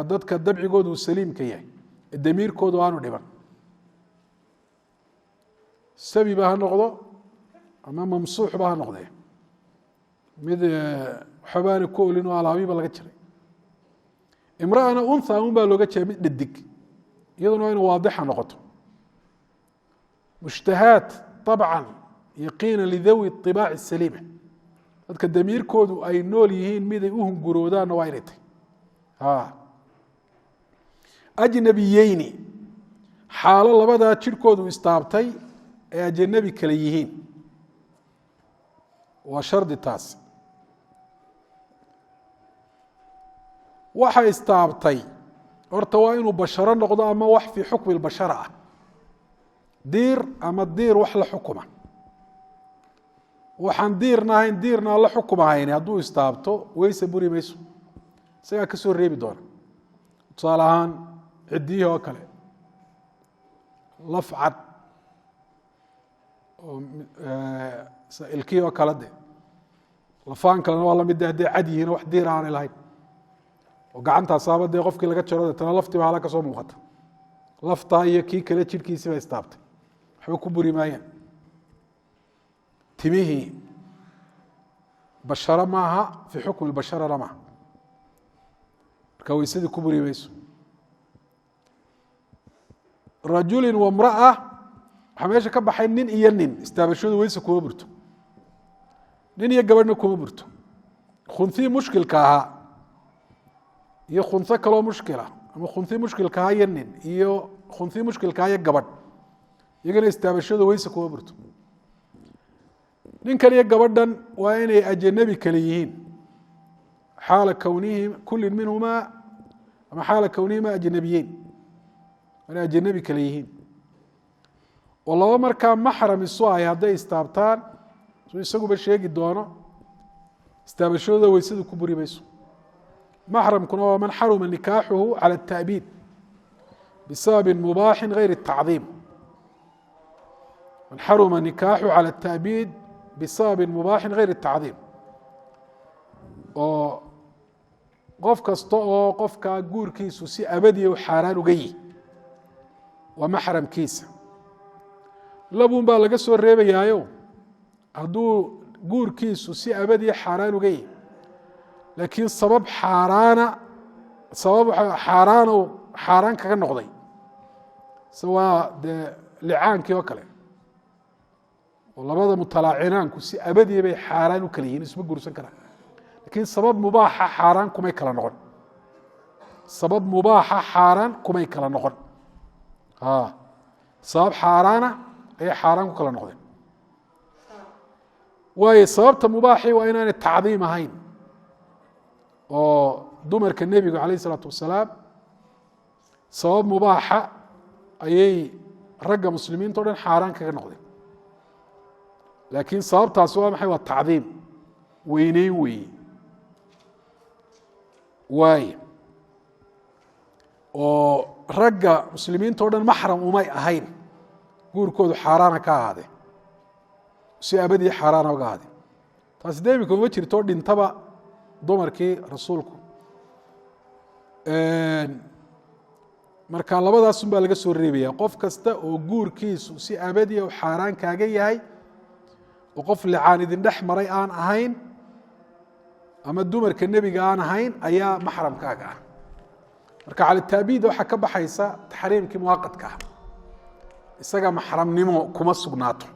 dadka dabcigooda uu saliimka yahay ee damiirkoodu aanu dhiban sabiba ha noqdo ama mamsuuxba ha noqdee mid waxbaana ku olin oo alaabiba laga jiray imra'ana unha un baa looga jeeda mid dhadig iyaduna waa inu waadixa noqoto mushtahaat طabcan yaqiina lidawi طibaaci الsaliima dadka damiirkoodu ay nool yihiin miday u hunguroodaanna waa inay tahy ajnabiyeyni xaalo labadaa jirhkoodu istaabtay ee ajanabi kale yihiin waa shardi taas waxa istaabtay horta waa inuu basharo noqdo ama wax fii xukmi اlbashara ah diir ama diir wax la xukuma waxaan diirna ahayn diirna aan la xukum ahayn hadduu istaabto weyse buri mayso isagaa ka soo reebi doona tusaale ahaan ciddiyihii oo kale laf cad oo ilkihii oo kale de lafaan kalena waa lamid de hadday cad yihiin wax diir aanay lahayn oo gacantaasaaba dee qofkii laga jaro deetana laftii baa hala ka soo muuqata laftaa iyo kii kale jidhkiisii ba istaabtay waxba ku buri maayaan timihii basharo maaha fii xukmi basharana maaha marka weysadii ku buri mayso rajulin wamra'a waxaa meesha ka baxay nin iyo nin istaabashadu weyse kuma burto nin iyo gabadhna kuma burto khunthii mushkilka ahaa iyo khunho kaloo mushkila ama khunthii mushkilka ahaa iyo nin iyo khunthii mushkilka ahaa iyo gabadh iyagana istaabashadu weyse kuma burto ninkan iyo gabadhan waa inay ajanabi kale yihiin xaala kwnihim kulli minhumaa ama xaala kownihima ajnabiyeyn waa inay ajanabi kale yihiin oo laba markaa maxram isu ay hadday istaabtaan suu isaguba sheegi doono istaabashadooda weysadu ku buri mayso maxramkuna waa man xaruma nikaaxuhu cala الta'biid bisababi mubaaxin gayr الtacdiim man xaruma nikaaxuhu cala الta'biid bisababi mubaaxin gayr الtacdiim oo qof kasta oo qofkaa guurkiisu si abadiya u xaaraan uga yihi waa maxramkiisa labun baa laga soo reebayaayo hadduu guurkiisu si abadiya xaaraan uga yihi laakiin sabab xaaraano xaaraan kaga noqday se waa dee licaankii oo kale oo labada mutalaaciinaanku si abadiya bay xaaraan u kala yihiin isma guursan karaan lakiin sabab mubaaxa xaaraan kumay kala noqon sabab mubaaxa xaaraan kumay kala noqon sabab xaaraana ayay xaaraan ku kala noqdeen waayo sababta mubaaxii waa inaanay tacdiim ahayn oo dumarka nebigu calayh isalaatu wasalaam sabab mubaaxa ayay ragga muslimiinta o dhan xaaraan kaga noqdeen laakiin sababtaasi waa maxay waa tacdiim weyneyn weeye waaye oo ragga muslimiinta o dhan maxram umay ahayn guurkoodu xaaraana ka ahaade si abadii xaaraana uga ahaade taasi dee imika uma jirto dhintaba dumarkii rasuulku marka labadaasun baa laga soo reebaya qof kasta oo guurkiisu si abadiya u xaaraan kaaga yahay oo qof licaan idin dhex maray aan ahayn ama dumarka nebiga aan ahayn ayaa maxramkaaga ah marka cala taabiid waxaa ka baxaysa taxriimkii muwaqadka ah isaga maxramnimo kuma sugnaato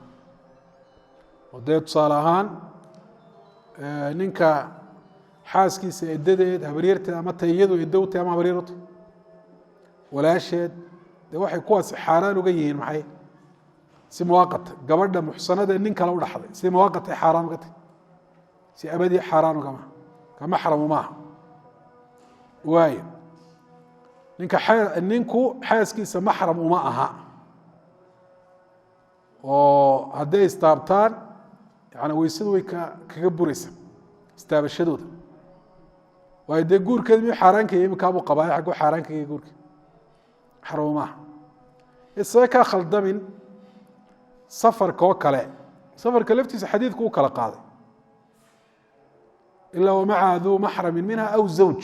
oo dee tusaale ahaan ninka xaaskiisa edadeed habaryarteed ama ta iyadu edowtay ama habaryarta walaasheed dee waxay kuwaasi xaaraan uga yihiin maxay si muwaqata gabadha muxsanada nin kale u dhaxday si muwaqatay xaaraan uga tahy si abadii xaaraan ugama ka maxramu maaha waayo ninku xaaskiisa maxram uma aha oo hadday istaabtaan yani weysadu way kaga buraysa istaabashadooda waayo dee guurkeed miyuu xaaraankaya imikaabuu qabaayo xagguu xaaraankaya guurka maxramu maaha isaga kaa khaldamin safarka oo kale safarka laftiisa xadiidku u kala qaaday ilaa wamacaha duu maxramin minha aw zawj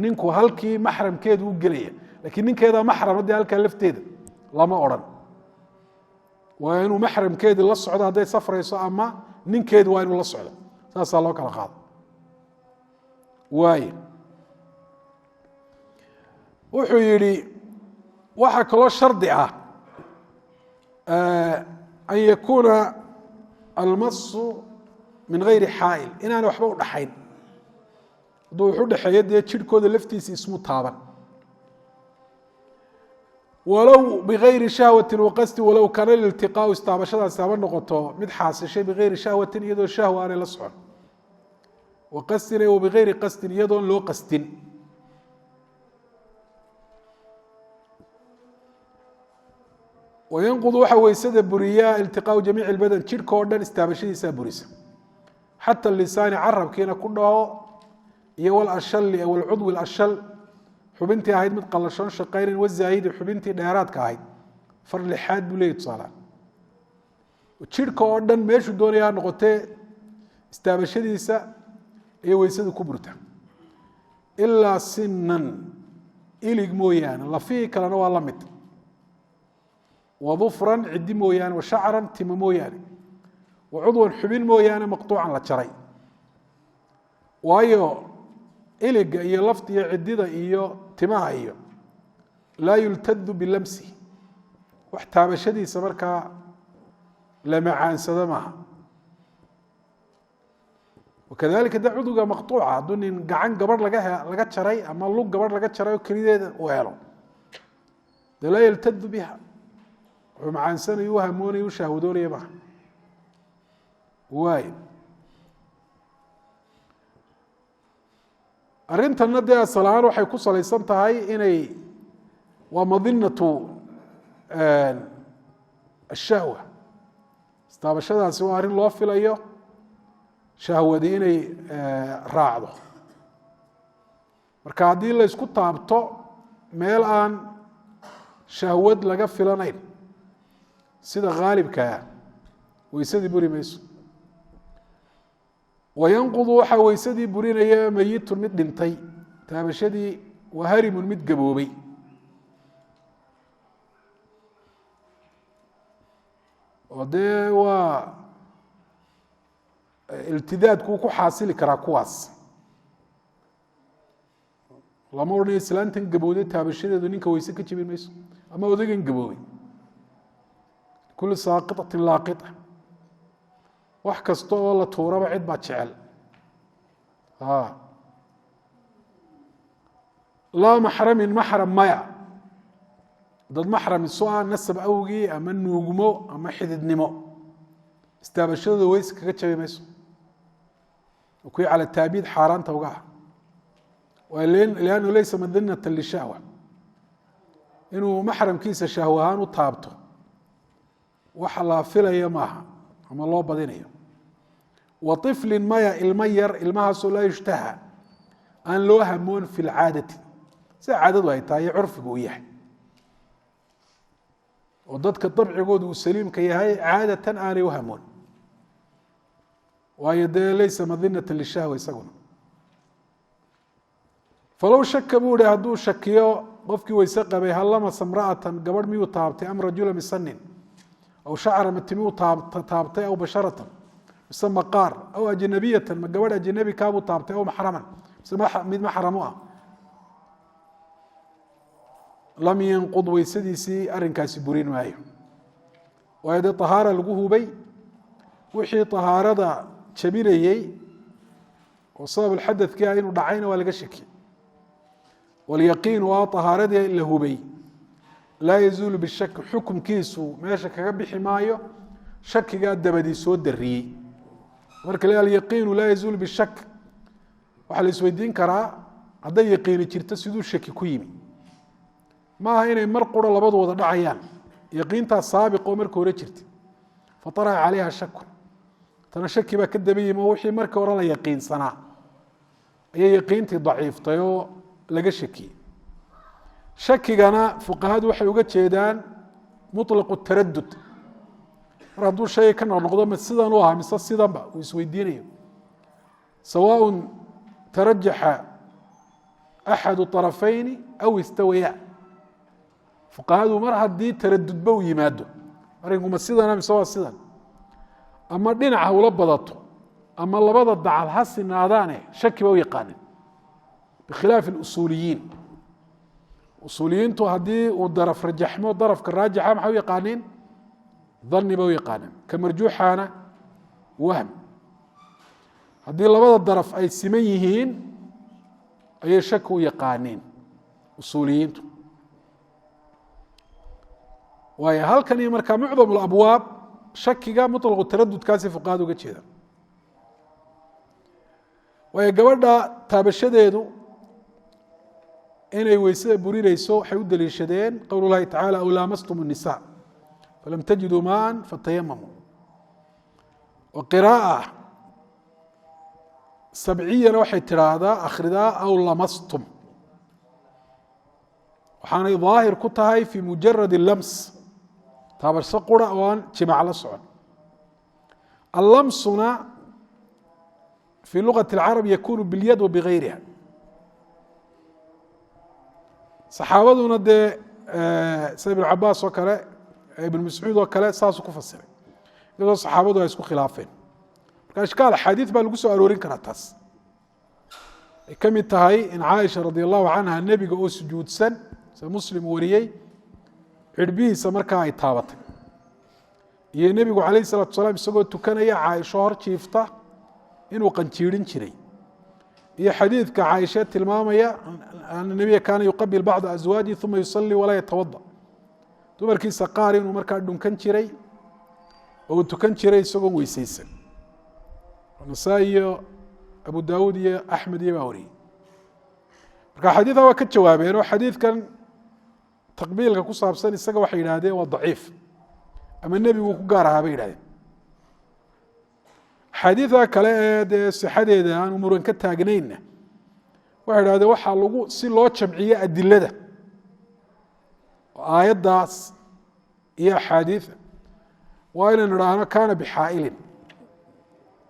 ninku halkii maxramkeedu u gelaya lakiin ninkeeda maxram haddii halkaa lafteeda lama odhan waa inuu maxramkeedii la socdo hadday safrayso ama ninkeedu waa inuu la socdo saasaa loo kala qaado waaye wuxuu yihi waxaa kaloo shardi ah an yakuuna almasu min gayri xaa'il inaana waxba u dhaxayn hadduu wax u dhexeeyo dee jirhkooda laftiisa ismu taaban walow bigayri shahwatin waqasdi walow kana liltiqaau istaabashadaasi haba noqoto mid xaasishay bigayri shahwatin iyadoo shahwa aanay la socon waqasdin wa bigayri qasdin iyadoon loo qasdin wayanqudu waxaa weysada buriyaa iltiqaau jamiici lbadan jirhka oo dhan istaabashadiisaa burisa xata lisaani carabkiina ku dhaho iyo walashali walcudwi lashal xubintii ahayd mid qalashoon shaqaynan wazaahidi xubintii dheeraadka ahayd far lixaad buu leeyay tusaala jirhka oo dhan meeshuu doonaya ha noqotee istaabashadiisa ayay weysadu ku burta ilaa sinan ilig mooyaane lafihii kalena waa la mid wadufran ciddi mooyaane washacran tima mooyaane wacudwan xubin mooyaane maqtuucan la jaray waayo iliga iyo lafta iyo cidida iyo timaha iyo laa yultadu bilamsi wax taabashadiisa markaa la macaansado maaha wakadalika de cuduga maqtuuca hadduu nin gacan gabadh laga jaray ama lug gabadh laga jaray oo kelideeda uu helo de laa yaltadu biha wuxuu macaansanayo u hamoonaya u shahwadoonaya maaha waay arrintanna dee asal ahaan waxay ku salaysan tahay inay waa madinatu ashahwa istaabashadaasi waa arrin loo filayo shahwadi inay raacdo marka haddii la ysku taabto meel aan shahwad laga filanayn sida khaalibkaa weysadii buri mayso wayanqudu waxaa weysadii burinaya meyitun mid dhintay taabashadii waharimun mid gaboobay oo dee waa iltidaadkuu ku xaasili karaa kuwaas lama odhanayo islaantan gabowday taabashadeedu ninka weyse ka jebin mayso ama odagan gaboobay kuli saaqiطatin laaqita wax kasta oo la tuuraba cid baa jecel laa maxramin maxram maya dad maxram isu ah nasab awgii ama nuugmo ama xididnimo istaabashadooda weyse kaga jabi mayso kuwii cala taabiid xaaraanta uga ah liannahu laysa madinata lishahwa inuu maxramkiisa shahw ahaan u taabto waxa la filaya maaha ama loo badinayo wa طiflin maya ilmo yar ilmahaasoo laa yushtaha aan loo hamoon fi lcaadati sida caadadu ay tahay curfigu u yahay oo dadka dabcigoodu uu saliimka yahay caadatan aanay u hamoon waayo dee laysa madinatan lishahwa isaguna falow shaka buu ihi hadduu shakiyo qofkii weyse qabay hal lamasa imra'atan gabadh miyuu taabtay am rajula bisanin aw shacra ma timiyuu taabtay aw basharatan mise maqaar aw ajnabiyatan ma gabadh ajnabi kaabuu taabtay aw maxraman mise mid maxram u ah lam yanqud weysadiisii arrinkaasi burin maayo waayo dee طahaara lagu hubay wixii طahaarada jabinayey oo sabab xadadkii ah inuu dhacayna waa laga shaki wاlyaqiin waa طahaaradii in la hubay laa yazuulu bishaki xukumkiisu meesha kaga bixi maayo shakigaa dabadii soo dariyey marka le alyaqiinu laa yazuulu bishak waxaa la isweydiin karaa hadday yaqiini jirto siduu shaki ku yimi maaha inay mar qura labadu wada dhacayaan yaqiintaa saabiqoo marka hore jirta faطaraca calayha shaku tana shaki baa ka daba yimi oo wixii markii hore la yaqiinsanaa ayay yaqiintii daciiftay oo laga shakiyey shakigana fuqahadu waxay uga jeedaan muطlaqu taradud mar hadduu shay ka noqnoqdo ma sidan u ahaa mise sidanba uu isweydiinayo sawaaء tarajaxa axadu طarafayni aw istawaya fuqahadu mar haddii taradudba u yimaado arrinku ma sidana mise waa sidan ama dhinaca ula badato ama labada dacal ha sinaadaane shaki ba u yaqaanin bikhilaafi اusuuliyiin usuuliyiintu haddii uu daraf rajaxmo darafka raajixa maxay u yaqaaniin dani ba u yaqaaneen ka marjuuxaana wahm haddii labada daraf ay siman yihiin ayay shaki u yaqaaniin usuuliyiintu waayo halkan iyo markaa mucdam abwaab shakiga muطlaqu taradudkaasi fuqahada uga jeeda waayo gabadha taabashadeedu inay weysada burinayso waxay u daliishadeen qowl اlahi tacalى aw laamastum النisaء falam tajiduu maءa fatayamamuu wa qiraaءة sabciyana waxay tiraahdaa akhridaa aw lamastum waxaanay daahir ku tahay fi mujarad lams taabasho qura oo aan jimac la socon allamsuna fi lugaة اlcarab yakunu biاlyad wa bigayriha saxaabaduna dee sida ibn cabaas oo kale ibn mascuud oo kale saasuu ku fasiray iyadoo saxaabadu ay isku khilaafeen marka ishkaal axaadiid baa lagu soo aroorin karaa taas ay ka mid tahay in caaisha radi allahu canha nebiga oo sujuudsan sida muslim wariyey cirbihiisa markaa ay taabatay iyo nebigu calayh الsalatu asalaam isagoo tukanaya caaisho hor jiifta inuu qanjiirin jiray iyo xadiidka caaisha tilmaamaya ana nebiya kaana yuqabil bacda aswaajihi uma yusalii walaa yatawada dumarkiisa qaar inuu markaa dhunkan jiray oo uu tukan jiray isagoon weyseysan nasaa-i iyo abu daawuud iyo axmed iyo baa wariyey marka xadiidka waa ka jawaabeen oo xadiidkan taqbiilka ku saabsan isaga waxay yidhahdeen waa daciif ama nebigu ku gaar ahaa bay yidhahdeen axaadiida kale ee dee sixadeeda aan muran ka taagnaynna waxay idhahdeen waxaa lagu si loo jamciyo adilada aayaddaas iyo axaadiida waa inaynu idhaahno kaana bixaa'ilin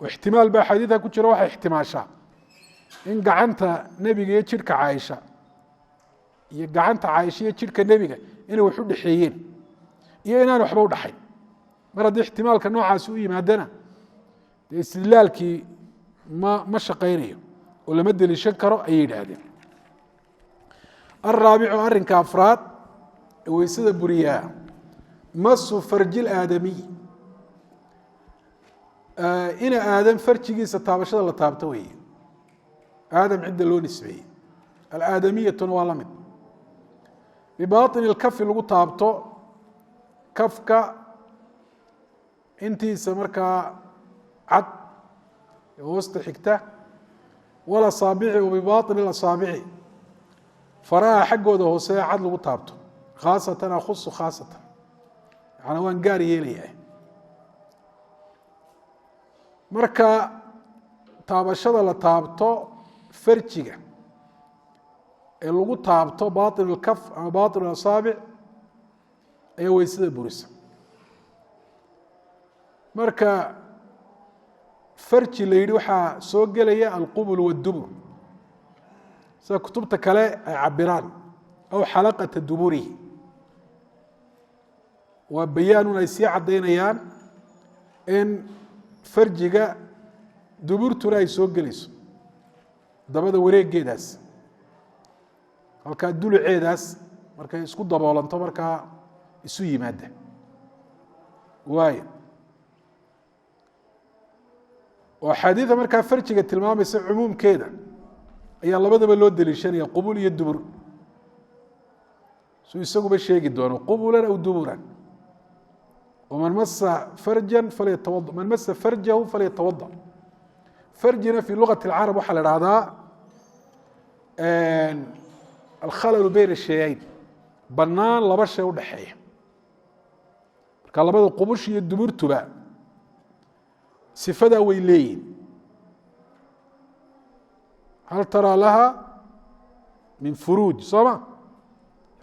oo ixtimaal ba axaadiidka ku jira waxay ixtimaashaa in gacanta nebiga iyo jidhka caaisha iyo gacanta caaisha iyo jidhka nebiga inay wax u dhexeeyeen iyo inaan waxba u dhaxayn mar haddii ixtimaalka noocaasi u yimaadana dee istidlaalkii ma shaqaynayo oo lama deliishan karo ayay yidhaahdeen alraabicu arrinka afraad ee weysada buriyaa masu farji aadamiy ina aadam farjigiisa taabashada la taabto weeye aadam cidda loo nisbeeyey alaadamiyatuna waa la mid bibaطini اlkafi lagu taabto kafka intiisa markaa cad ee hoosta xigta walasaabici wabibaطini اlasaabici faraha xaggooda hoosea cad lagu taabto khaasatan akhusu khaasatan yaana waan gaar yeelayaa marka taabashada la taabto farjiga ee lagu taabto baطin اlkaf ama baطin اasaabic ayaa weysada burisa marka farji la yidhi waxaa soo gelaya alqubul waddubur sida kutubta kale ay cabiraan aw xalaqata duburihi waa bayaanun ay sii caddaynayaan in farjiga duburtuna ay soo gelayso dabada wareegeedaas halkaa duluceedaas markay isku daboolanto markaa isu yimaada waayo oo axaadiida markaa farjiga tilmaamaysa cumuumkeeda ayaa labadaba loo deliishanaya qubul iyo dubur suu isaguba sheegi doono qubulan aw duburan waman masa farjan falyatawada man masa farjahu falyatawada farjina fi lugati اlcarab waxaa la ihahdaa alkhalalu beyn shayayn banaan laba shay udhaxeeya marka labada qubush iyo duburtuba sifadaa way leeyihin hal taraa laha min furuuj soo ma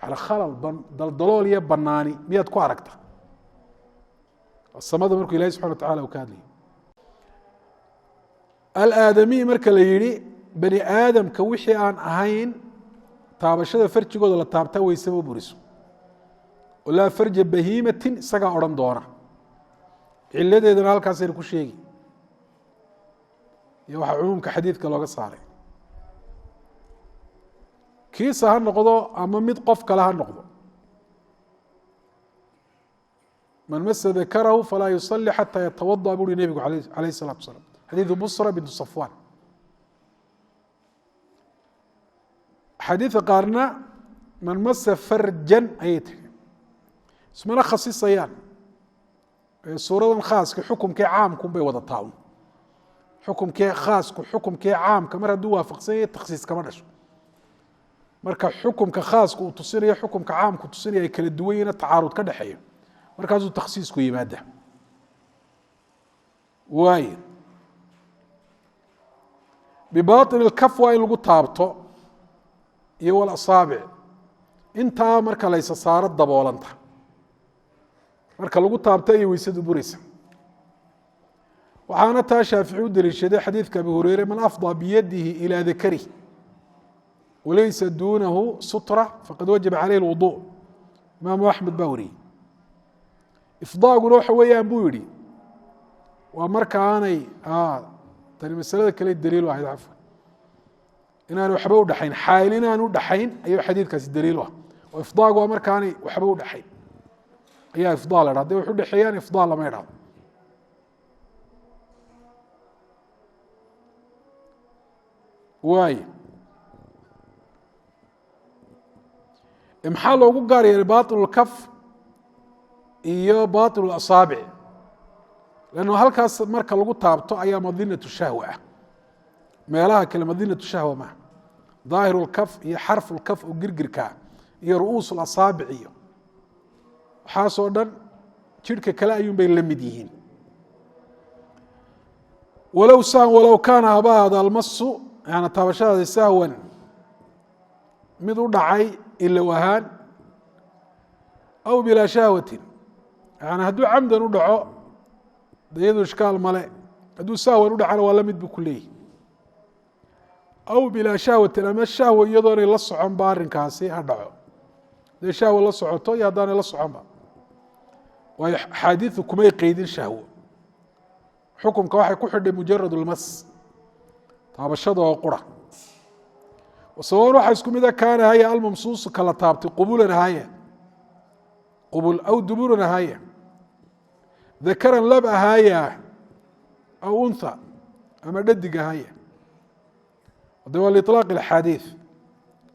yani khalal daldalool iyo banaani miyaad ku aragta samada markuu ilahi subxana wa tacala uu ka hadlayay alaadamiy marka la yihi bani aadamka wixii aan ahayn taabashada farjigooda la taabtaa weysama buriso oo laa farja bahiimatin isagaa odhan doona ciladeedana halkaasayna ku sheegi iyo waxaa cumuumka xadiidka looga saaray kiisa ha noqdo ama mid qof kale ha noqdo man masa dakarahu falaa yusalli xataa yatawada buuri nebigu alayh الsalatu wasalaam xadiidu busra bintu safwan xadiidka qaarna man masa farjan ayay tiri ismana khasisayaan suuradan khaaska xukumkii caamku bay wada taawun xukumkii khaasku xukumkii caamka mar hadduu waafaqsan yahay takhsiis kama dhasho marka xukumka khaaska uu tusinayo xukumka caamku tusinaya ay kala duwan yihiin tacaarud ka dhexeeyo markaasuu takhsiisku yimaada waayo bibaaطin اlkaf waa in lagu taabto iyo walasaabic intaa marka laysa saaro daboolanta marka lagu taabto ayay weysadu buraysa waxaana taa shaafici u daliishaday xadiidka abi hureyre man afضى biyadihi ilى dakarih walaysa duunahu sutra faqad wajaba caleyh اlwuضuء imaamu axmed baa wariyey ifdaaguna waxa weeyaan buu yihi waa marka aanay tani masalada kale daliilu ahayd cafwan inaanay waxba udhaxayn xaayil inaan udhaxayn ayuu xadiidkaasi daliilu ah oo ifdaagu waa marka aanay waxba udhaxayn ayaa ifdaa la dha haday wax udhexeeyaan ifdaa lama idhahdo waayo maxaa loogu gaar yeelay baطil اlkaf iyo baطil اlasaabic lanno halkaas marka lagu taabto ayaa madinatu shahwa ah meelaha kale madinatu shahwa maaha daahir اlkaf iyo xarf اlkaf oo girgirkaa iyo ru'uus اlasaabic iyo waxaasoo dhan jidhka kale ayuun bay la mid yihiin walow kaana haba ahada almasu yani taabashadaada sahwan mid u dhacay ilow ahaan aw bilaa shahwatin yani hadduu camdan u dhaco de iyadu ishkaal male hadduu sahwan u dhacana waa la mid buu ku leeyahy aw bilaa shahwatin ama shahwa iyadoonay la socon ba arrinkaasi ha dhaco hadday shahwa la socoto iyo haddaanay la soconba waayo axaadiidu kumay qeydin shahwo xukumka waxay ku xidhay mujarad اlmas taabashada oo qura sawaon waxaa isku mid a kaana haya almamsuusu kala taabtay qubulan ahaya qubul aw duburan ahaya dakaran lab ahaya aw untha ama dhadig ahaya de waa liطlaaq اxaadiiث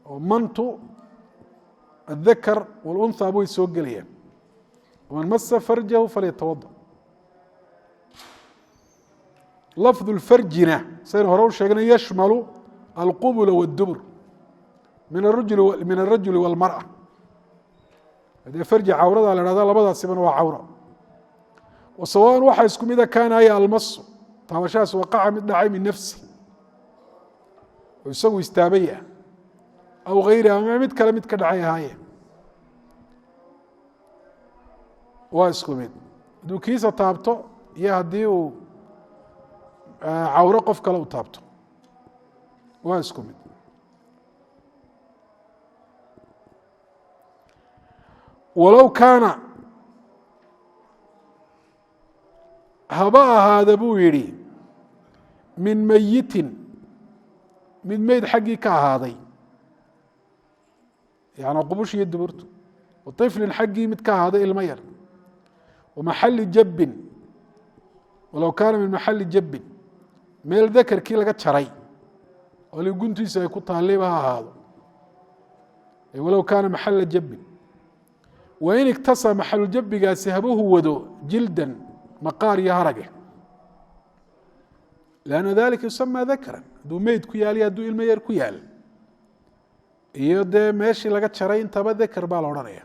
oo mantu الذakr wاlأnثى way soo gelayaan man masa farjahu falyatawada lafظ اfarjina saynu hore u sheegnay yashmalu alqubula wاdubr min الrajuli wاlmarأة hadee farji cawrada la hahda labadaasibana waa cawra wasawaءn waxaa isku mida kaanaya almasu taabashahaas waqaca mid dhacay min nafsi oo isagu istaabaya aw gayri ama mid kale mid ka dhacay ahaaye waa isku mid hadduu kiisa taabto iyo haddii uu cawro qof kale u taabto waa isku mid. walow kaana haba ahaada buu yidhi min mayitin mid meyd xaggii ka ahaaday yani qubush iyo duburtu waطiflin xaggii mid ka ahaaday ilmo yar wamaxali jabbin walow kaana min maxali jabbin meel dakarkii laga jaray oo li guntiisa ay ku taallayba ha ahaado walow kaana maxala jabbin wain igtasa maxalujabbigaasi habuhu wado jildan maqaar iyo harage lanna dalika yusama dakran hadduu meyd ku yaal iyo hadduu ilmo yar ku yaal iyo dee meeshii laga jaray intaba dakar baa la odhanaya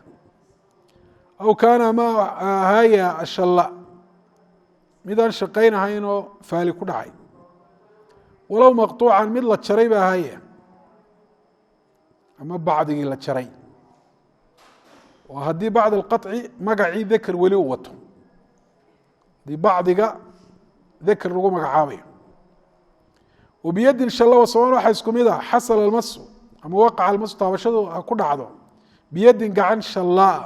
aw kaana ma ahaya ashalla midaan shaqaynahayn oo faali ku dhacay walow maqطuucan mid la jaray ba ahaya ama bacdigii la jaray oo haddii bacd اlqaطci magacii dakar weli u wato haddii bacdiga dakar lagu magacaabayo wabiyadin shalla wasaban waxaa isku mid a xasala almasu ama waqaca almasu taabashadu ha ku dhacdo biyadin gacan shallaa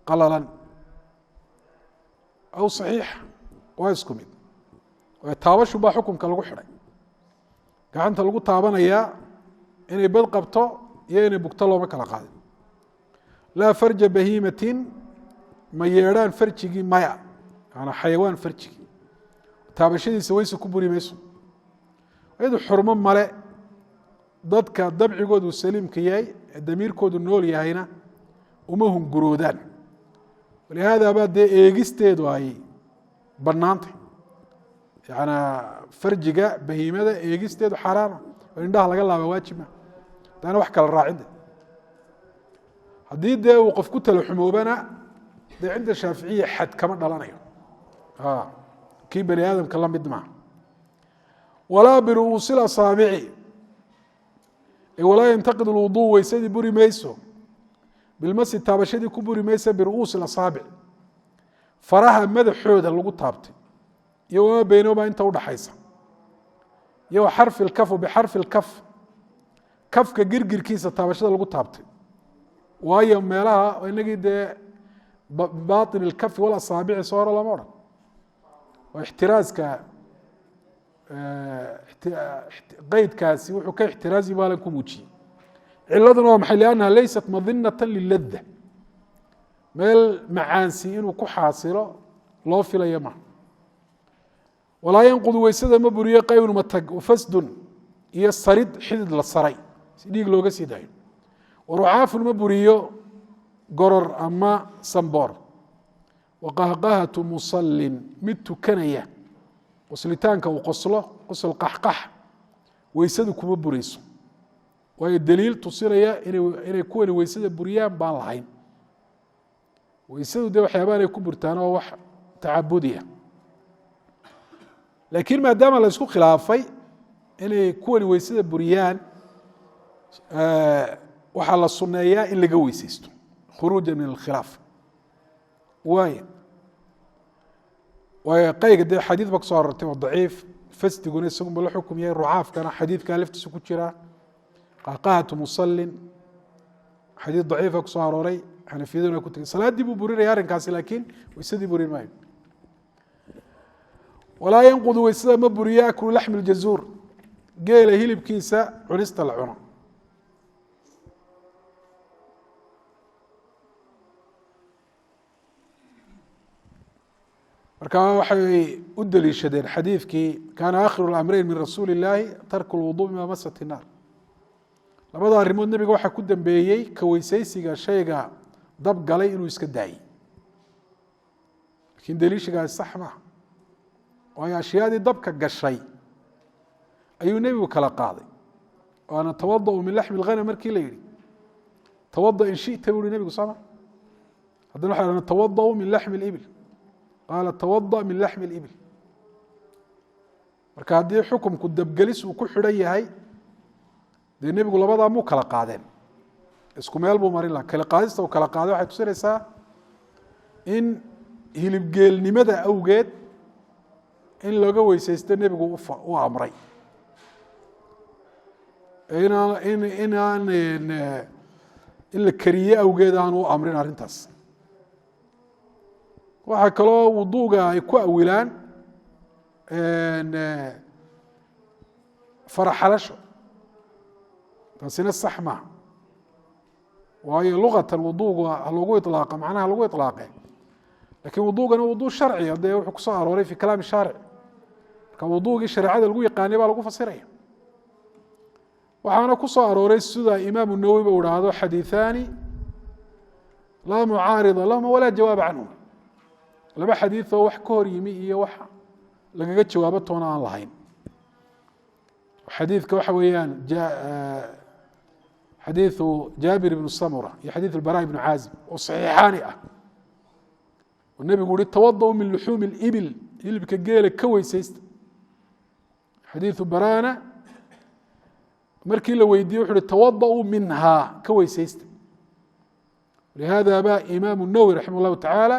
qalalan aw saxiixa waa isku mid taabashu baa xukunka lagu xidhay gacanta lagu taabanayaa inay bad qabto iyo inay bugto looma kala qaadin laa farja bahiimatin ma yeedhaan farjigii maya yaana xayawaan farjigii taabashadiisa weyse ku buri mayso iyadu xurmo male dadka dabcigoodu saliimka yahay ee damiirkoodu nool yahayna uma hunguroodaan walihaada baa dee eegisteedu ay bannaantay yaana farjiga bahiimada eegisteedu xaaraana oo indhaha laga laaba waajibma hadaana wax kala raacinde haddii dee uu qof ku tala xumoobana dee cinda shaaficiya xad kama dhalanayo kii bani aadamka la mid maaha walaa biru'uusi asaabici walaa yantaqid lwuduu weysadii buri mayso bilmasi taabashadii ku buri maysa biru'uusi asaabic faraha madaxooda lagu taabtay iyo wama beynahuma inta udhaxaysa iyo xarfi lkaf bixarfi lkaf kafka girgirkiisa taabashada lagu taabtay waayo meelaha inagii dee baطin اlkafi walasaabici soo hore lama odhan waa ixtiraaska qeydkaasi wuxuu ka ixtiraazi maalan ku muujiyey ciladuna waa maxay liannaha laysat madinata lilada meel macaansi inuu ku xaasilo loo filayo maha walaa yanqudu weysada ma buriyo qaybun matag wafasdun iyo sarid xidid la saray si dhiig looga sii daayo warucaafun ma buriyo goror ama samboor waqahqahatu musallin mid tukanaya qoslitaanka uu qoslo qosl qaxqax weysadu kuma burayso waayo daliil tusinaya inay kuwani weysada buriyaan baan lahayn weysadu dee waxyaabahan ay ku burtaan oo wax tacabudiya laakiin maadaama la isku khilaafay inay kuwani weysada buriyaan waxaa la suneeyaa in laga weysaysto khuruuja min alkhilaaf waay qayga dee xadiid ba kuso arortay oo daciif fasdiguna isagunba la xukum yahay rucaafkana xadiidkaa laftiisa ku jira qahqahatu musallin xadiid daciifa kusoo arooray xanafiyaduna ku tegay salaaddii buu burinaya arrinkaasi laakiin weysadii burin maayo walaa yanqudu weysada ma buriyo aklu laxmi ljazuur geela hilibkiisa cunista la cuno marka waxay u daliishadeen xadiidkii kaana aakhiru اlamreyn min rasuuli اllaahi tarku اlwudu bima masat الnaar labada arrimood nebiga waxaa ku dambeeyey ka weysaysiga shayga dab galay inuu iska daayey lakiin daliishigaasi sax maha waayo ashyaadii dabka gashay ayuu nebigu kala qaaday waana tawada'u min laxmi اlghanam markii la yihi tawada in shita buu hi nebigu sooma haddana waxa hahna tawada'u min laxmi اlibil qaala tawada min laxmi اlibil marka haddii xukumku dabgelis uu ku xidhan yahay dee nebigu labadaa muu kala qaadeen isku meel buu marin laha kala qaadista uu kala qaaday waxay tusinaysaa in hilibgeelnimada awgeed in laga weysaysto nebigu u amray inaan in la kariye awgeed aan u amrin arrintaas. waxaa kaloo wuduuga ay ku awilaan faraxalasho, taasina sax maaha, waayo luqatan wuduuga lagu ilaaqa macnaha lagu ilaaqe, lakin wuduugana wuduu sharciga dee wuxuu kusoo arooray fi kalaami shaaric, marka wuduugii shareecada lagu yaqaanay baa lagu fasiraya. waxaana ku soo arooray sida imaamu nawowi ba u haahdo xadiiثaani laa mucaarida lahuma walaa jawaaba canhuma, laba xadiiثoo wax ka hor yimi iyo wax lagaga jawaabo toona aan lahayn. xadiidka waxa weeyaan xadiiثu jaabir ibnu samura iyo xadiiث اlbarا ibnu caazib oo صaxiixaani ah, oo nebigu uhi tawadأu min luxuumi اlibil, hilibka geela ka weysaysta. xadiiثu barana markii la weydiiyey wuxu uhi tawadأuu minhaa ka weysaysta. lihada ba imaamu الnawwi raximah الlahu taعaalى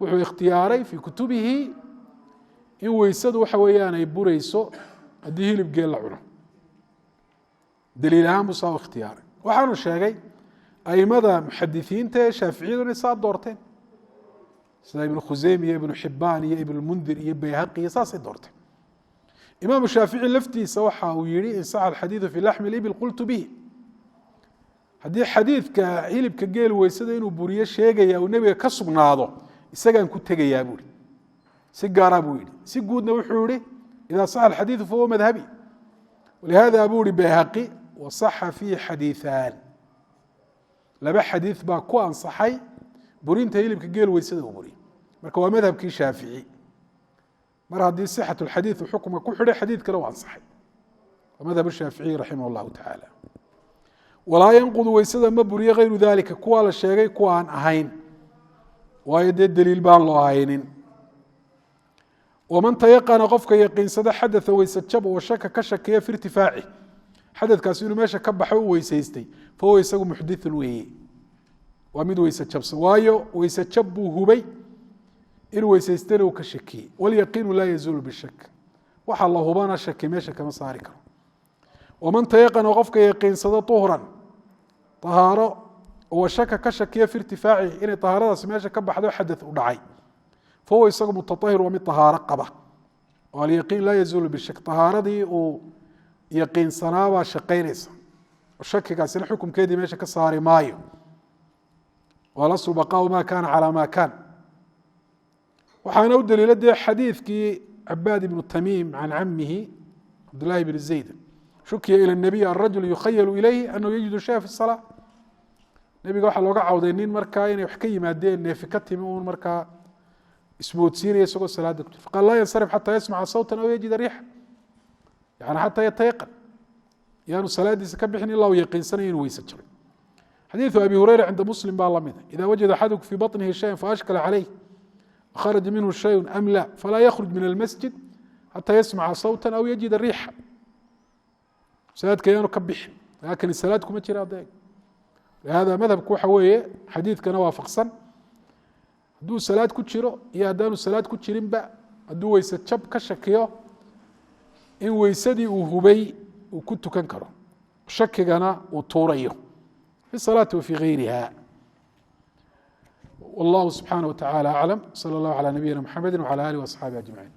wuxuu ikhtiyaaray fii kutubihi in weysadu waxa weeyaan ay burayso haddii hilib geel la cuno, daliil ahaan buu saa u ikhtiyaaray. waxaanu sheegay aimada muxadisiinta ee shaaficiyadu inay saa doorteen, sida ibnu khuseyme iyo ibnu xibaan iyo ibnu mundir iyo bayhaqi iyo saasay doorteen. imaamu shaafici laftiisa waxa uu yihi in saxa alxadiidu fi laxmi libil qultu bihi, haddii xadiidka hilibka geel weysada inuu buriyo sheegaya uu nebiga ka sugnaado isagaan ku tegayaa buuhi, si gaaraa buu yihi. si guudna wuxuu yihi ida saxa alxadiidu fahuwa madhabi. walihada buu ihi bayhaqi wasaxa fiihi xadiiثaan, laba xadiiث baa ku ansaxay burinta hilibka geel weysada uu buriyo, marka waa madhabkii shaafici. mar haddii صxaة الxadiiث xukma ku xidhay xadiid kale u ansaxay, waa madhab الshaaficiي raximah الlahu taعaalى. walaa yanqudu weysada ma buriyo غayru dalika, kuwaa la sheegay kuwa aan ahayn, waayo dee daliil baan loo haynin. waman tayaqana qofka yaqiinsada xadaثa weyse jab oo shaka ka shakiya fi irtifaaci, xadadkaasi inuu meesha ka baxo u weysaystay, fahuwa isagu muxdithun weeye, waa mid weyse jabsan, waayo weyse jab buu hubay inuu weysaystana uu ka shakiyey. wاlyaqiinu laa yazuulu bishak, waxa la hubana shaki meesha kama saari karo. waman tayaqana qofka yaqiinsada طuhran طahaaro oo shaka ka shakiya fi irtifaacihi inay طahaaradaasi meesha ka baxdo xadaث u dhacay, fahuwa isagu mutaطahir waa mid طahaaro qaba. oo alyaqiin laa yazuulu bishak, طahaaradii uu yaqiinsanaabaa shaqaynaysa, oo shakigaasina xukumkeedii meesha ka saari maayo. walaslu baqaau ma kana calى ma kan. waxaana u daliila dee xadiidkii cabaad ibnu tamiim can camihi cabdاllahi bn zayd, shukiya ilى الnabiy arajul yukhayalu ilayhi anahu yajidu shaya fi الsalaa. nebiga waxaa looga cawday nin markaa inay wax ka yimaadeen neefi ka timi uun markaa ismoodsiinaya isagoo salaada ku jira, faqal laa yansarif xataa yasmaca sawta aw yajida riixa, yani xataa yatayaqan, yaanu salaadiisa ka bixin ilaa uu yaqiinsanaya inuu weyse jabay. xadiiثu abi hureyra cinda muslim baa lamida, ida wajada axadukum fii baطnihi shaya faashkala calayh kharaja minhu shayء am la falaa yakruj min almasjid xataa yasmaca sawta aw yajida riixa. salaadka yaanu ka bixin, laakin salaad kuma jira adeeg. lihada madhabku waxa weeye xadiidkana waafaqsan, hadduu salaad ku jiro iyo haddaanu salaad ku jirinba, hadduu weyse jab ka shakiyo in weysadii uu hubay uu ku tukan karo, shakigana uu tuurayo fi الصلاة وفي غيرها. والله سبحانه وتعالى أعلم. صلى الله على نبينا محمد وعلى آله وأصحابه أجمعين.